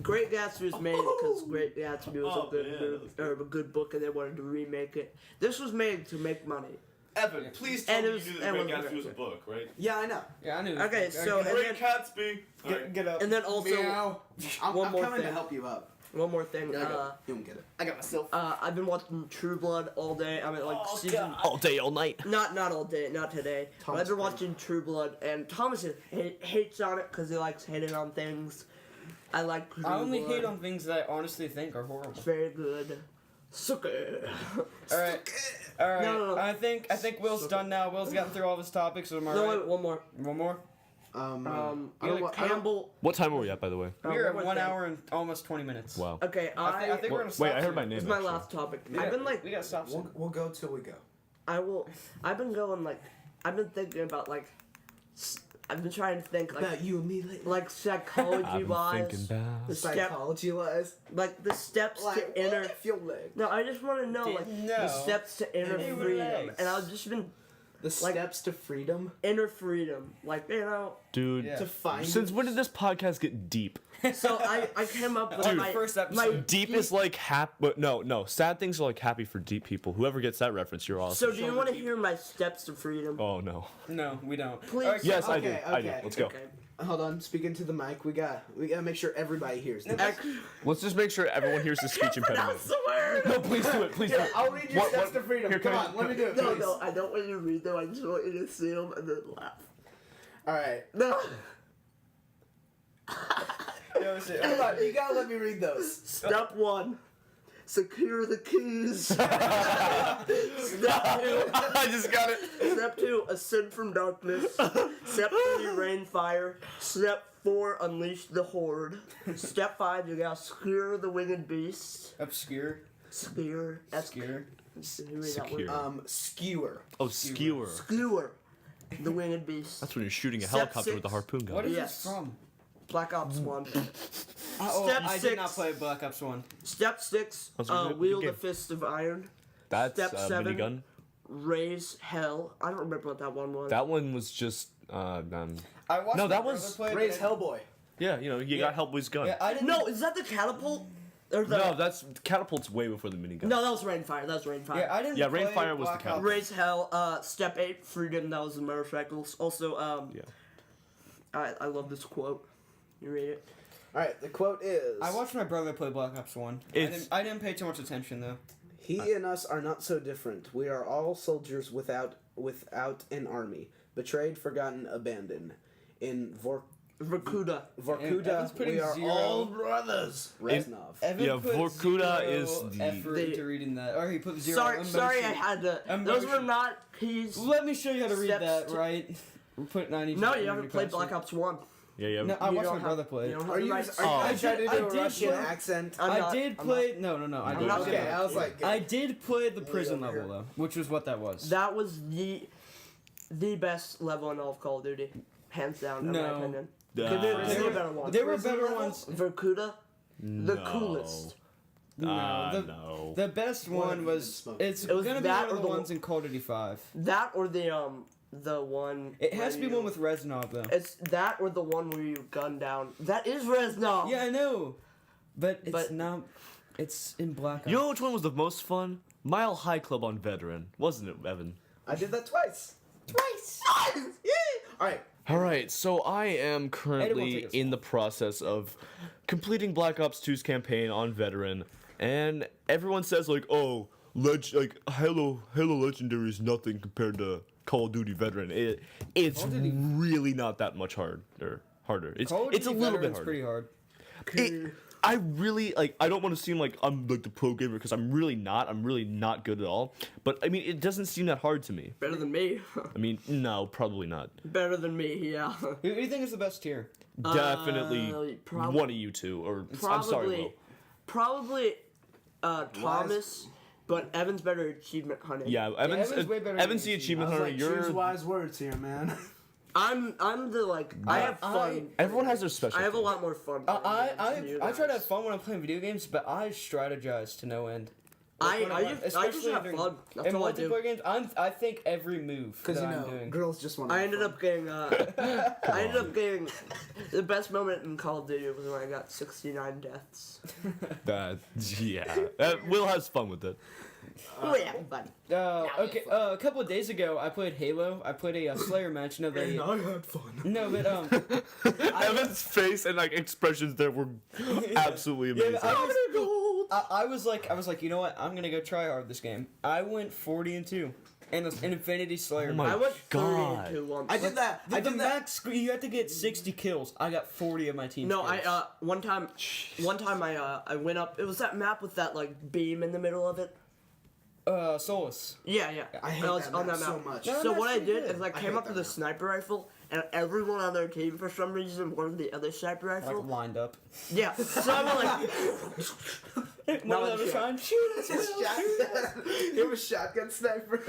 Great Gatsby was made because Great Gatsby was a good man, movie, or a good book, and they wanted to remake it. This was made to make money. Evan, please tell And me it you was- knew that and Great it was Gatsby was a book, right? Yeah, I know. Yeah, I knew. Okay, so- get, and then- Gatsby. get up. And then also Meow. I'm One more coming to thing. help you up. one more thing. You don't get it. I got myself. I've been watching True Blood all day. I mean, like season. All day, all night. Not all day, not today. But Thomas I've been Craig. watching True Blood, and Thomas hates on it because he likes hating on things. I like True I only Blood. hate on things that I honestly think are horrible. It's very good. Suck it. All right. All right. No. I think Will's done now. Will's gotten through all of his topics. Am I No, right? wait, one more. One more. I You don't like wa- I don't- Campbell. What time are we at, by the way? We're at one 1 thing. hour and almost 20 minutes. Wow. Okay, I think we're gonna stop Wait, I heard soon. my name. This is my actually. last topic. We I've got- been like, we gotta stop soon. We'll go till we go. I've been going like, I've been thinking about like, I've been trying to think like, About you and me lately. like psychology I've been wise, thinking about. the step, Psychology wise. like the steps Like, to inner. what if your leg? No, I just want to know like Didn't the know. steps to inner Any freedom, legs. and I've just been The Like- steps to freedom. inner freedom, like Dude, Yeah. To find. since when did this podcast get deep? So I came up with Dude. my First my episode. Deep is like happy. No. Sad things are like happy for deep people. Whoever gets that reference, you're awesome. So do you want to hear my steps to freedom? Oh no. No, we don't. Please. All right, Yes, I do. Okay, I do. okay. Let's go. Okay. Hold on. Speaking to the mic, we gotta make sure everybody hears this. Let's just make sure everyone hears the speech impediment. That's the word. No, please do it. Please do it. I'll read your What- steps what- to freedom. here, Come can I- on, let me do it. No, please. no, I don't want you to read them. I just want you to see them and then laugh. All right. No. Hold on. You gotta let me read those. Step 1. Secure the keys. Step 2. I just got it. Step 2. Ascend from darkness. Step 3. Rain fire. Step 4. Unleash the horde. Step 5. You gotta secure the winged beast. Obscure. Secure. Obscure. Secure. Skewer. Oh, skewer. Skewer. The winged beast. That's when you're shooting a Step helicopter with a 6. harpoon gun. What is Yes. this from? Black Ops 1. I Step did not 6. play Black Ops 1. Step 6. That's a good Wield game. a fist of iron. That's Step a 7. minigun. Raise hell. I don't remember what that one was. That one was just I watched No, my that brother was- play, Raise but Hellboy. yeah, you know, you got help with his gun. Yeah, I didn't. No, is that the catapult? Or the, No, that's catapult's way before the minigun. No, that was Rainfire. That was Rainfire. Yeah, I didn't. Yeah, play Rainfire was the Black cap. Ops. Raise hell. Step 8. Freedom. That was the motorcycles. Also, Yeah. I love this quote. You read it. All right. The quote is. I watched my brother play Black Ops 1. It's- I didn't pay too much attention though. He and us are not so different. We are all soldiers without an army, betrayed, forgotten, abandoned. In Vorkuta. Vorkuta, Evan's putting we are 0. all brothers. Reznov. Evan Yeah, put Vorkuta 0 is the- effort The- into reading that, or he put 0. Sorry, I emotion. had to. Those were Emotion. not keys. Let me show you how to read Steps that, to- right? We're putting 90. No, you haven't played Black Ops 1. Yeah, yeah. No, I You watched don't my have- brother play you it. don't have Are the you, rights. are you Oh. trying to do I a did Russian play- accent? I'm I not- did I'm play. No, I I'm did. not Okay, gonna- I was like, I did play the prison over level here. though, which was what that was. That was the best level in all of Call of Duty, hands down. In my No. opinion. Uh, There were better ones. There were Prison better level? ones. Vorkuta, the No. coolest. No, no. the best One of one you was. didn't smoke. It's It was gonna be that one of or the the ones in Call of Duty 5. That or the one. It has to where be one you- with Reznov though. It's that or the one where you gun down. That is Reznov. Yeah, I know, but it's But- not. It's in Black Ops. You know which one was the most fun? Mile High Club on Veteran, wasn't it, Evan? I did that twice. Twice. Yeah. All right. All right, so I am It currently won't take us in the process of completing Black Ops 2's campaign on Veteran, and everyone says like, "Oh, Halo Legendary is nothing compared to Call of Duty Veteran." It's Call of Duty- really not that much harder. It's Call of it's a Duty little bit Veteran's harder. pretty hard. I really I don't want to seem like I'm like the pro gamer because I'm really not. I'm really not good at all. But I mean, it doesn't seem that hard to me. Better than me. I mean, no, probably not. Better than me. Yeah. Who do you think is the best tier? Definitely prob- one of you two. Or I'm sorry, Will. Probably Thomas, but Evan's better at achievement hunting. Yeah, Evan's Evan's way better Evan's than the you. achievement I was hunter. like, You're choose wise words here, man. I'm the like I have fun. everyone has their special. I have a lot more fun. I than you try to guys. have fun when I'm playing video games, but I strategize to no end. I When I'm- just have during- fun. That's in all I do. multiplayer games, I think every move Because that you I'm know, doing. girls just want. I ended up getting the best moment in Call of Duty was when I got 69 deaths. Will has fun with it. Oh yeah, buddy. Okay, a couple of days ago, I played Halo. I played a Slayer match. No, they. I had fun. No, but Evan's face and like expressions there were absolutely amazing. I was like, you know what? I'm gonna go try hard this game. I went 40-2, and it's an Infinity Slayer. Oh my match. I went God. 30 once. I did that. The I did that. max, you have to get 60 kills. I got 40 of my team. No, kills. one time I went up. It was that map with that like beam in the middle of it. Solus. Yeah. I hate was that on map that so map. much. No, So that's what I pretty did good. is I came hate up with that a map. sniper rifle, and everyone on their team for some reason wanted the other sniper Like rifle. lined up. Yeah. So I went like, One No, of them sure. trying shoot us. It was shotgun sniper.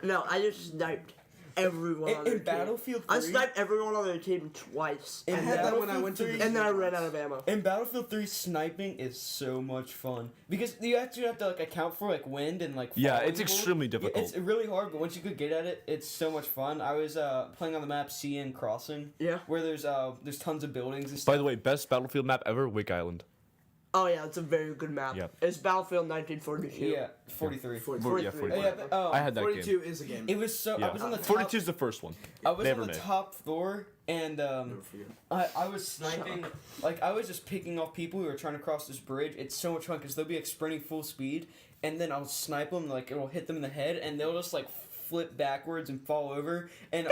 no, I just sniped everyone on their In team. Battlefield 3. I sniped everyone on their team twice, I In had that when I Battlefield went to 3 the and then I ran out of ammo. In Battlefield 3, sniping is so much fun because you actually have to like account for like wind and like. Yeah, falling it's people. extremely Yeah, difficult. it's really hard, but once you could get at it, it's so much fun. I was playing on the map CN Crossing, Yeah. where there's tons of buildings and stuff. By the way, best Battlefield map ever, Wake Island. Oh yeah, it's a very good map. Yep. It's Battlefield 1942. Yeah, 43. 43. Yeah, 43. Yeah, I had that 42 game. is a game. It was so. Yeah. I was on the top. 42 is the first one. I was they on ever the made. top floor, and Never forget. I was sniping. Like I was just picking off people who were trying to cross this bridge. It's so much fun because they'll be like sprinting full speed, and then I'll snipe them. Like it'll hit them in the head, and they'll just like flip backwards and fall over, and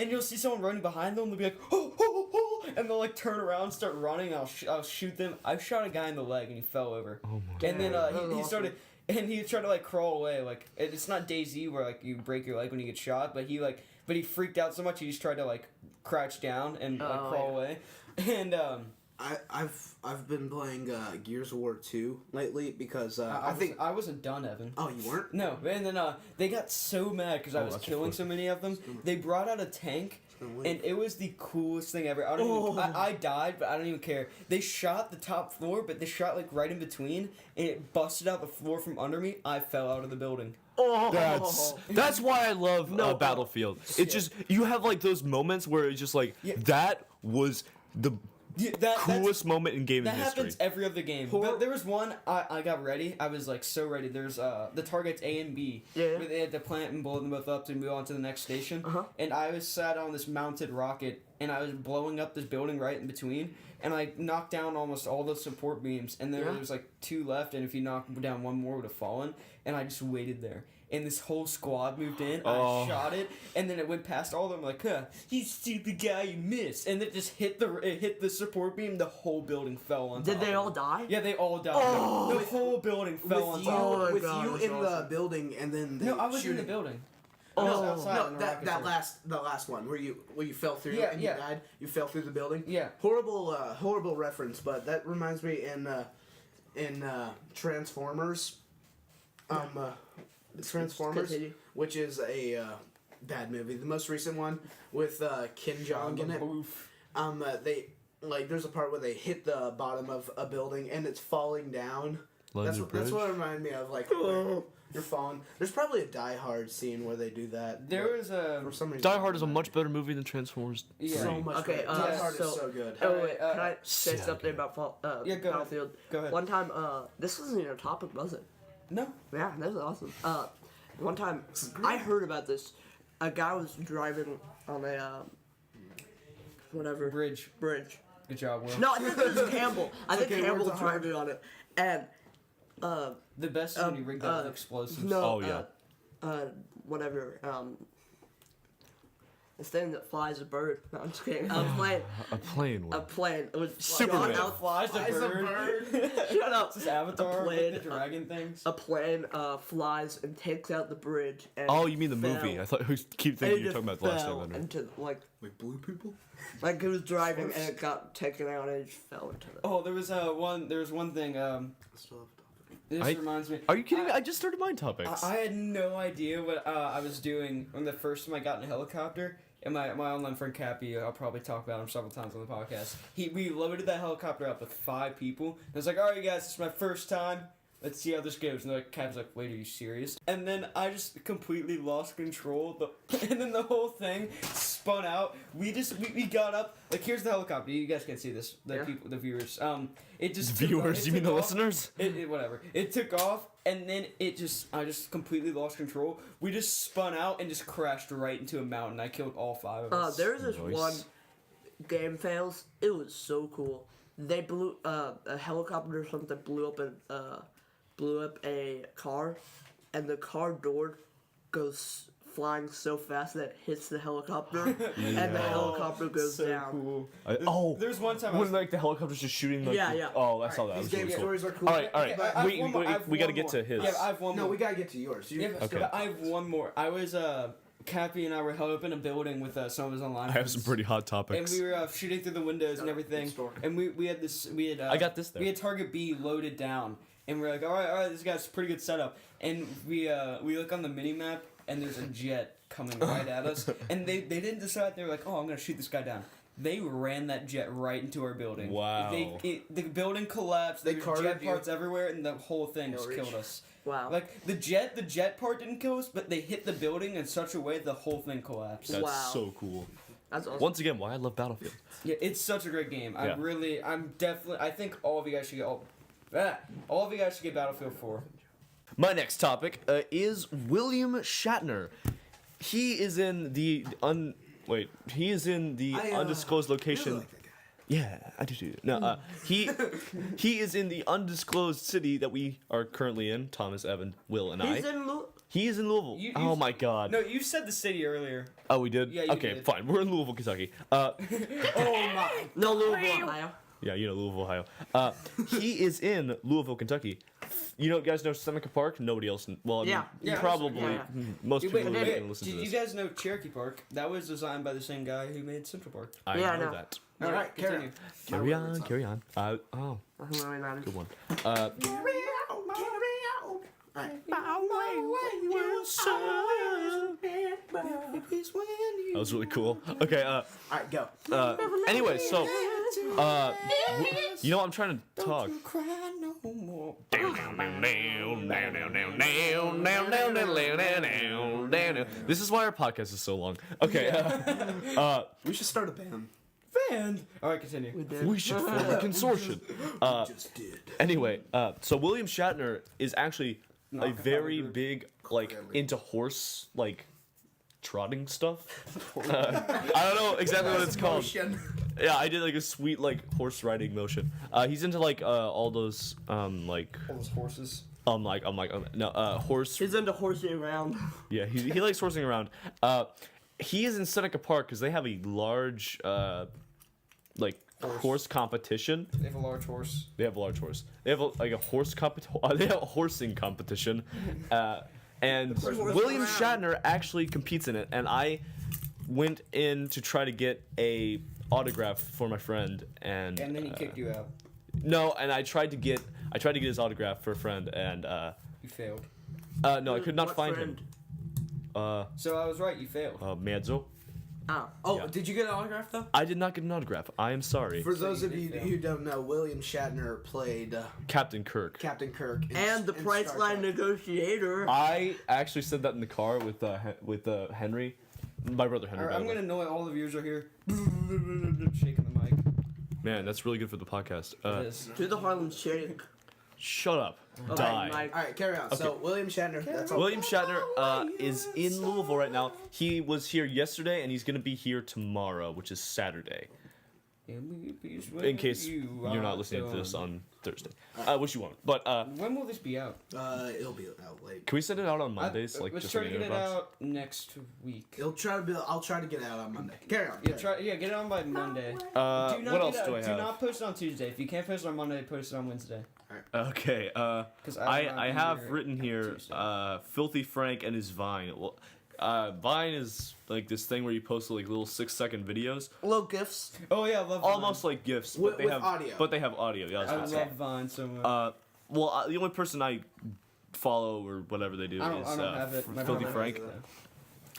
you'll see someone running behind them. They'll be like, oh, oh, oh, and they'll like turn around, and start running. I'll shoot them. I shot a guy in the leg, and he fell over. Oh my. And then Damn, he that's started, and he tried to like crawl away. Like it's not DayZ where like you break your leg when you get shot, but he freaked out so much he just tried to like crouch down and like, crawl away. And I've been playing Gears of War 2 lately because I think I wasn't done, Evan. Oh, you weren't? No, and then they got so mad because I was that's killing funny. so many of them. They brought out a tank. And it was the coolest thing ever. I don't even, I died, but I don't even care. They shot the top floor, but they shot like right in between, and it busted out the floor from under me. I fell out of the building. Oh, That's why I love Battlefield. It's just you have like those moments where it's just like that was the Yeah, coolest moment in gaming that history. happens every other game. But there was one I got ready. I was like so ready. There's the targets A and B. Yeah. Where they had to plant and blow them both up to move on to the next station. And I was sat on this mounted rocket and I was blowing up this building right in between. And I knocked down almost all the support beams. And there was like 2 left. And if you knocked down one more, it would have fallen. And I just waited there. And this whole squad moved in. I shot it, and then it went past all of them. Like, you stupid guy, you missed. And it just hit the support beam. The whole building fell on top. did they of all it. die? Yeah, they all died. Oh. The whole building fell on With top. Oh my you, with God, you that's in the awesome. building, and then they No, I was in shooting. the building. Oh. I was outside No, on the that rocket that ship. the last one where you fell through Yeah, and yeah. you died. You fell through the building. Yeah. Horrible reference, but that reminds me in Transformers. Transformers, Continue. which is a bad movie. The most recent one with Kim Jong in it. They like there's a part where they hit the bottom of a building and it's falling down. That's what it reminded me of. Like you're falling. There's probably a Die Hard scene where they do that. There was a. For some reason, Die Hard is a much better movie than Transformers 3. Yeah. so much. Okay, better. Die Hard so- is so good. Oh wait, Alright, can I say so something good. about Yeah, go ahead. Battlefield? Go ahead. One time, this wasn't even a topic, was it? No. Yeah, that was awesome. One time, I heard about this. A guy was driving on a whatever Bridge. bridge. Good job, Will. No, I think it was Campbell. I think okay, Campbell words was are hard. driving on it, and The best is when you rig that with explosives. no, Oh, yeah. whatever. This thing that flies a bird. No, I'm just kidding. A plane. A plane. A Will. plane. It was Superman. shot out. Flies a bird. Shut up. This is Avatar A plane, with the dragon things. A plane flies and takes out the bridge. And Oh, you mean the fell. movie? I thought I keep And thinking it you were talking just about the last fell time. into like blue people. it was driving and it got taken out and it just fell into the. Oh, there was one thing. Still off topic. This I- reminds me. Are you kidding me? I just started mine topics. I had no idea what I was doing when the first time I got in a helicopter. And my online friend Cappy, I'll probably talk about him several times on the podcast. We loaded that helicopter up with 5 people. And I was like, all right, guys, this is my first time. Let's see how this goes. And Cappy's like, wait, are you serious? And then I just completely lost control. And then the whole thing spun out. We got up. Like, here's the helicopter. You guys can see this. The viewers. It just The viewers? You mean the took off. listeners? Whatever. It took off, and then I just completely lost control. We just spun out and just crashed right into a mountain. I killed all 5 of us. There was this Nice. one game fails. It was so cool. They blew a helicopter or something blew up a car, and the car door goes flying so fast that it hits the helicopter, and the helicopter goes so down. Cool. There's one time I when was, like the helicopter's just shooting. Like, Yeah. Oh, I saw that. These That was game really cool. stories are cool. All right. I have one more- I have We got to one get to more. his. Yeah, I have one No, more. we gotta get to yours. Yeah, Okay. but I have one more. I was Cappy and I were held up in a building with some of his online. I have some pretty hot And topics. we were shooting through the windows and everything. good story. And we had this. I got this there. We had target B loaded down, and we're like, all right, this guy's pretty good setup. And we look on the mini map, and there's a jet coming right at us. And they didn't decide. They were like, oh, I'm gonna shoot this guy down. They ran that jet right into our building. Wow. The building collapsed. They There were carted jet you. parts everywhere, and the whole thing just reach. killed us. Wow. Like the jet part didn't kill us, but they hit the building in such a way the whole thing collapsed. That's Wow. so cool. That's awesome. Once again, why I love Battlefield. Yeah, it's such a great game. Yeah. I think all of you guys should All of you guys should get Battlefield 4. My next topic is William Shatner. He is in the undisclosed location. Really like that guy. Yeah, I do too. No, he is in the undisclosed city that we are currently in. Thomas, Evan, Will, and I. He is in Louisville. Oh my God. No, you said the city earlier. Oh, we did. Yeah, you okay, did. fine. We're in Louisville, Kentucky. Oh my. No, Louisville, Ohio. Yeah, you know Louisville, Ohio. He is in Louisville, Kentucky. You guys know Seneca Park? Nobody else. Well, I mean, Yeah. probably Yeah. most people Wait, are wait, going to listen did to you this. guys know Cherokee Park? That was designed by the same guy who made Central Park. I Yeah, I know know. that. All right, continue. Carry on, carry on. Oh, Doesn't really matter. good one. That was really cool. Okay, All right, go. anyway, so, I'm trying to talk. This is why our podcast is so long. Okay, We should start a band. Band. All right, continue. we should form a consortium. Just did. Anyway, so William Shatner is actually a very group. big, into horse, trotting stuff. I don't know exactly what it's called. Motion. Yeah, I did a sweet horse riding motion. He's into all those All those horses. horse. He's into horsing around. Yeah, he likes horsing around. He is in Seneca Park because they have a large horse competition. They have a large horse. They have a large horse. They have a horse They have a horsing competition. And William Shatner actually competes in it, and I went in to try to get a autograph for my friend, and And then he kicked you out. no, and I tried to get his autograph for a friend, and You failed. no, I could not What find friend? him. So I was right. You failed. Mezzo. Oh, Yeah. did you get an autograph though? I did not get an autograph. I am sorry. For those you of did you fail. who don't know, William Shatner played Captain Kirk. Captain Kirk And the in price Star line Trek. negotiator. I actually said that in the car with Henry, my brother Henry. All right, by I'm the way. gonna know it. All of yours are here. Shaking the mic. Man, that's really good for the podcast. It is. Do the Harlem Shake. Shut up. Okay, Die. Mike. All right, carry on. So William Shatner. That's all. William Shatner is in Louisville right now. He was here yesterday, and he's gonna be here tomorrow, which is Saturday. In case you're not listening to this on Thursday, which you won't. But When will this be out? It'll be out late. can we send it out on Mondays? Let's just try like to an get it inbox? out next week. I'll try to get it out on Monday. Carry on. Yeah, get it on by Monday. What else do I Do have? not post it on Tuesday. If you can't post it on Monday, post it on Wednesday. Okay. 'Cause I have here written here Tuesday. Filthy Frank and his Vine. Well, Vine is this thing where you post little 6-second videos, Low gifts. Oh yeah, I love almost like GIFs, With- but they with have audio. But they have audio. Yeah, Vine. I that's love what Vine so much. well, the only person I follow or whatever they do I don't is have it. My Filthy brother has Frank. it,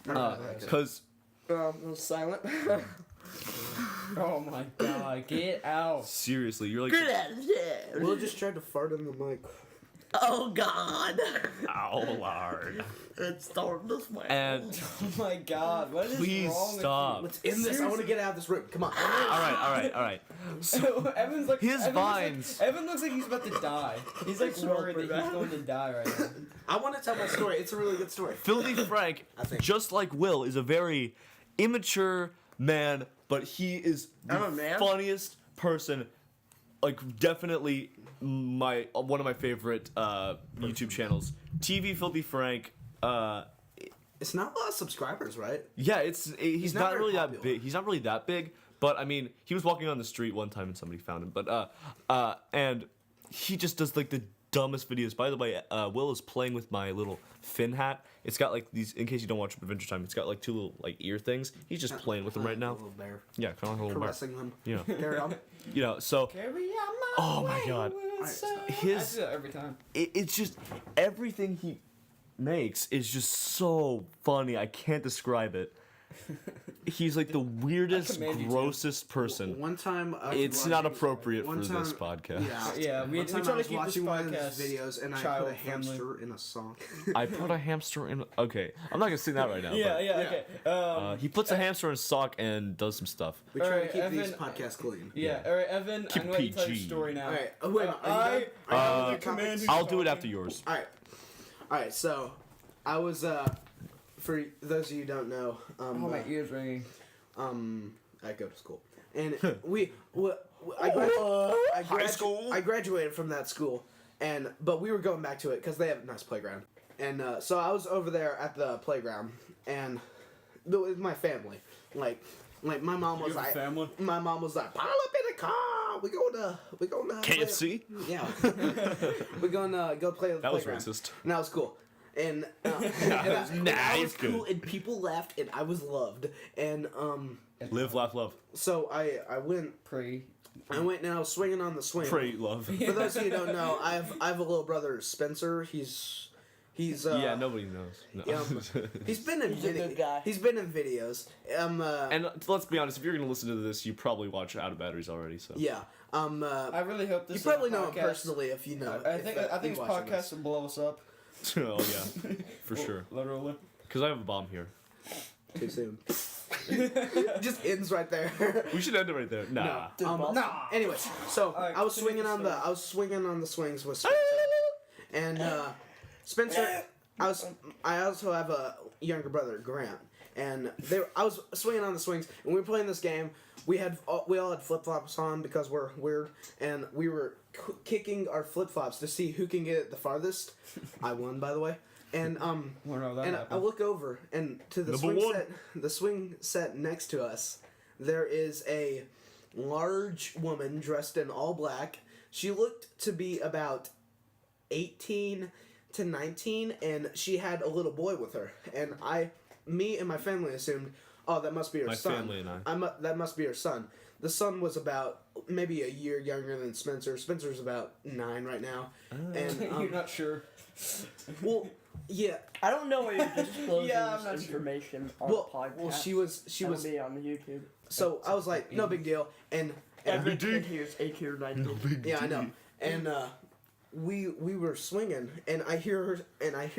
though. Because It was silent. Oh my god, get out. seriously, you're Get out of here. Will just tried to fart in the mic. Oh God. ow, Lord. It's starting this way. And Oh my god, what is please wrong stop. What's in this? I want to get out of this room. Come on. All right. with you? Evan's like His Evan vines. Evan looks like he's about to die. He's worried that he's going to die right now. I want to tell my story. It's a really good story. Filthy Frank, I think. just like Will, is a very immature man, but he is I'm the a man? funniest person. Definitely one of my favorite YouTube channels. TV Filthy Frank. It's not a lot of subscribers, right? Yeah, he's not not very really that popular. big. He's not really that big, but I mean, he was walking on the street one time and somebody found him. But and he just does the dumbest videos. By the way, Will is playing with my little Finn hat. It's got these. In case you don't watch Adventure Time, it's got two little ear things. He's just playing with them right A now. little bear. Yeah, kind of like a little bear. Caressing them. Yeah, Carry on. so Carry on Oh my God. wayward son. I his do that every time. it's just everything he makes is just so funny. I can't describe it. He's like the weirdest, command you to. grossest person. One time, I was It's not watching- appropriate for one time- this podcast. Yeah, we One time try I to was keep this watching one of his podcast videos and I put a child-friendly. hamster in a sock. I put a hamster in. Okay, I'm not gonna say that right now. Yeah, but, yeah, okay. he puts a hamster in a sock and does some stuff. We try Alright, to keep Evan, these podcasts clean. Yeah, alright, Evan, Keep I'm going to tell your PG. story now. Alright, oh, wait, are you done? I Are you the done with your command topics? I'll do it after yours. Alright, so I was for those of you who don't know, Oh, my ears ringing. I go to school. And High school? I graduated from that school, but we were going back to it because they have a nice playground. And so I was over there at the playground, and with my family, like my mom was You have a like, family? my mom was like, pile up in the car. We gonna KFC? Yeah, we're gonna go play at the That was playground. racist. And that was cool. And Nah, that was it's good. cool, and people laughed, and I was loved. And Live, laugh, love. so I went Pray. and I was swinging on the swing. Pray, love. For those of you who don't know, I have a little brother, Spencer. He's Yeah, nobody knows. No. he's been in He's a good guy. He's been in videos. And let's be honest, if you're gonna listen to this, you probably watch OuttaBatteries already. So yeah. I really hope this You probably is a know him podcast. personally if you know. I think his podcast will blow us up. oh yeah, for sure. Literally. Because I have a bomb here. Too soon. Just ends right there. We should end it right there. Nah. Anyways, so Alright, I was continue swinging the on the swinging on the swings with Spencer, and Spencer. I also have a younger brother, Grant, and I was swinging on the swings, and we were playing this game. We all had flip flops on because we're weird, and we were kicking our flip flops to see who can get it the farthest. I won, by the way. And I look over, and to the swing set next to us, there is a large woman dressed in all black. She looked to be about 18 to 19, and she had a little boy with her. And me and my family assumed, oh, that must be her son. My family and I. That must be her son. The son was about maybe a year younger than Spencer. Spencer's about 9 right now. And You're not sure. well, yeah. I don't know where you're disclosing Yeah, I'm not this sure. information on Well, the podcast. well, she was. That'll be on YouTube. So I was like, no big deal. And Every kid here is 18 or 19. yeah, I know. And we were swinging, and I hear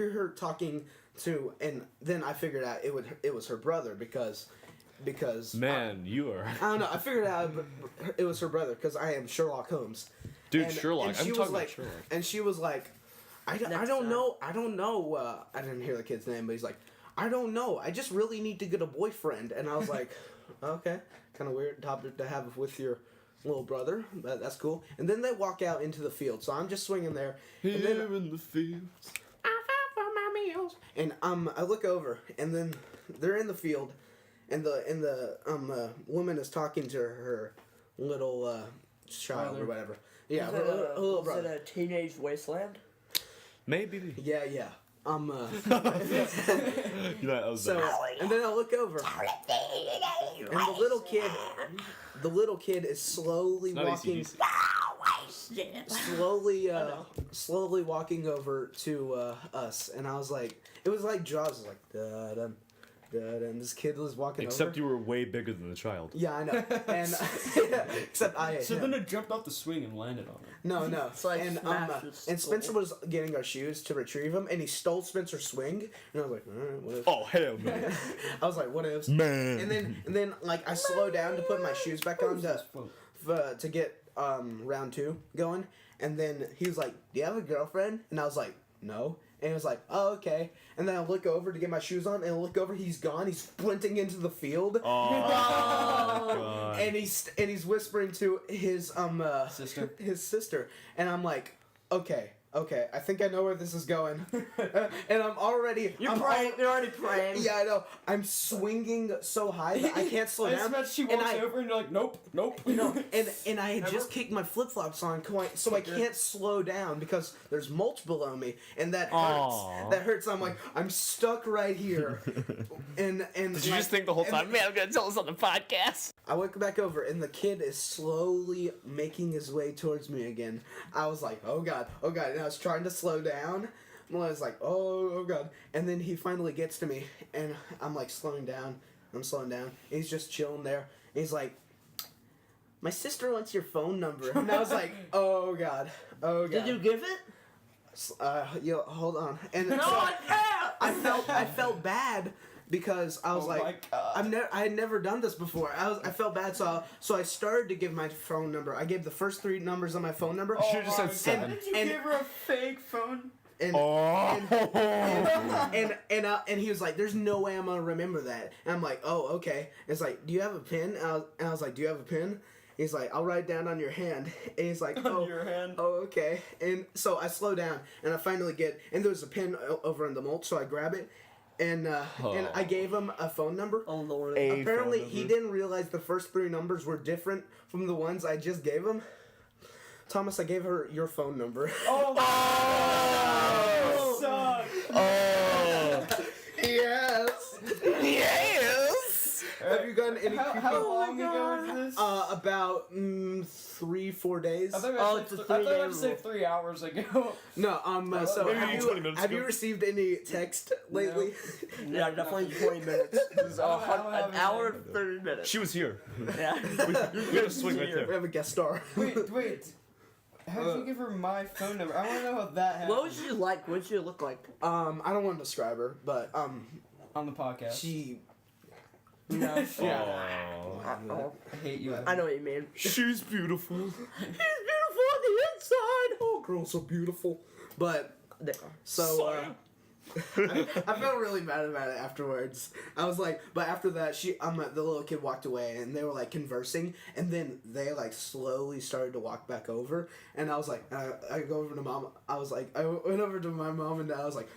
her talking to, and then I figured out it was her brother because Man, you are. I don't know. I figured out it was her brother because I am Sherlock Holmes. Dude, And- Sherlock. and I'm she talking was about like, Sherlock. and she was like, I don't know. I didn't hear the kid's name, but he's like, I don't know. I just really need to get a boyfriend. And I was like, okay, kind of weird topic to have with your little brother, but that's cool. And then they walk out into the field, so I'm just swinging there. And then Here in the fields. I found for my meals. And I look over, and then they're in the field, and the woman is talking to her little child Brother. or whatever. Yeah, Is her little it brother. a teenage wasteland? Maybe. Yeah. You know, that was So and then I look over, and the little kid is slowly not walking, AC/DC. slowly walking over to us, and I was like, it was like Jaws, it was like da dum, da dum. This kid was walking Except over. you were way bigger than the child. Yeah, I know, and except I. So then it jumped off the swing and landed on it. No. like And smashed his and Spencer skull. was getting our shoes to retrieve him, and he stole Spencer's swing, and I was like, alright, what if? Oh hell no. I was like, what if? Man. And then like I slowed down to put my shoes back on to get round 2 going, and then he was like, do you have a girlfriend? And I was like, no. And he was like, oh, okay. And then I look over to get my shoes on, and I look over, he's gone. He's sprinting into the field. Oh, God. And he's whispering to his Sister. his sister, and I'm like, okay, I think I know where this is going, and I'm already You're already praying. yeah, I know. I'm swinging so high that I can't slow down. She And walks I- over and you're like, nope. and I had just kicked my flip flops on, so I can't slow down because there's mulch below me, and that hurts. Aw. That hurts. I'm like, I'm stuck right here, and Did you just think the whole time, man, I'm gonna tell this on the podcast? I went back over, and the kid is slowly making his way towards me again. I was like, oh god, and I was trying to slow down. And I was like, oh god, and then he finally gets to me, and I'm like slowing down. I'm slowing down. And he's just chilling there. And he's like, my sister wants your phone number. And I was like, oh God. Oh God. Did you give it? Yo, hold on. And No, so I can't. I felt bad because I was Oh my like, God. I had never done this before. I felt bad, so I started to give my phone number. I gave the first 3 numbers on my phone number. You should've just said 7. Did you And- give her a fake phone? And and he was like, "There's no way I'm gonna remember that." And I'm like, "Oh, okay." It's like, "Do you have a pen?" And I was like, "Do you have a pen?" He's like, "I'll write it down on your hand." And he's like, "Oh, your hand. oh, okay." And so I slow down, and I finally and there's a pen over in the mulch, so I grab it, and I gave him a phone number. Oh Lord. Apparently, he didn't realize the first 3 numbers were different from the ones I just gave him. Thomas, I gave her your phone number. Oh, suck. Oh. Yes. Yes. Have you gotten any? How long ago was this? About 3-4 days. I thought Oh, it's a I thought you 3-day were say rule. 3 hours ago. No, so Maybe have 20 minutes have ago. you received any text lately? Yeah, definitely 20 minutes. It was I don't have an hour anything. and 30 minutes. She was here. Yeah. We had a swing right We there. have a guest star. Wait. How did you give her my phone number? I want to know how that happened. What was she like? What did she look like? I don't want to describe her, but On the podcast. she. No. Yeah. Oh, I hate you. I know what you mean. She's beautiful. He's beautiful on the inside. Oh, girls so beautiful. But There. so I felt really bad about it afterwards. I was like, but after that, the little kid walked away, and they were like conversing, and then they like slowly started to walk back over, and I was like, I go over to mom. I went over to my mom and dad. I was like,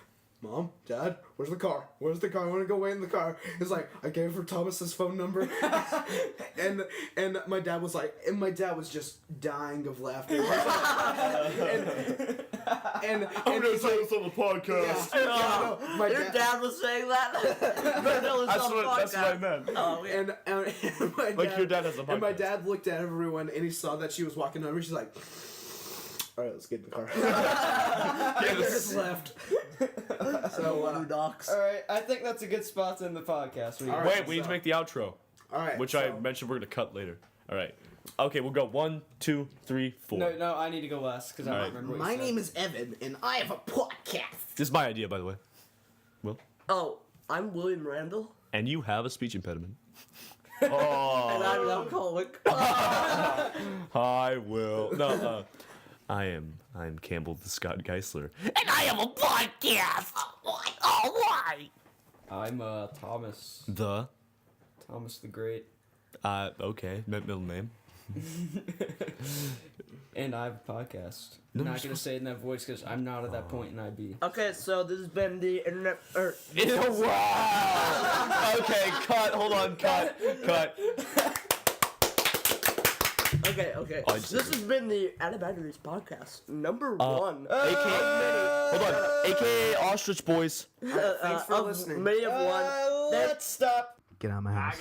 Mom, Dad, where's the car? Where's the car? I want to go wait in the car. It's like, I gave her Thomas's phone number. and my dad was like, and my dad was just dying of laughter. And I'm gonna he's say like, this on the podcast. yeah, no, my Your dad was saying that? That's what I meant. Oh, yeah. and my Like dad, your dad has a podcast. And my dad looked at everyone and he saw that she was walking over. She's like, all right, let's get in the car. And they just left. So, docs. Alright, I think that's a good spot to end the podcast. All right. Wait, we need to make the outro, all right. which so, I mentioned we're gonna cut later. All right. Okay, we'll go 1, 2, 3, 4. No, I need to go last because I don't Alright. remember what My you said. name is Evan, and I have a podcast. This is my idea, by the way. Will? Oh, I'm William Randall, And you have a speech impediment. and Oh, I'm an alcoholic. I will. No, I'm Campbell the Scott Geisler, and I have a podcast. Oh, why? I'm Thomas. Thomas the Great. Okay, middle name. And I have a podcast. No, I'm not you're going to say it in that voice because I'm not at that point in IB. Okay, so this has been the internet. Wow. Okay, cut. Hold on, cut. Okay. Oh, I just- This has been the OuttaBatteries Podcast, number 1. Hold on, AKA Ostrich Boys. Thanks for listening. Many of one. Let's stop. Get out of my house.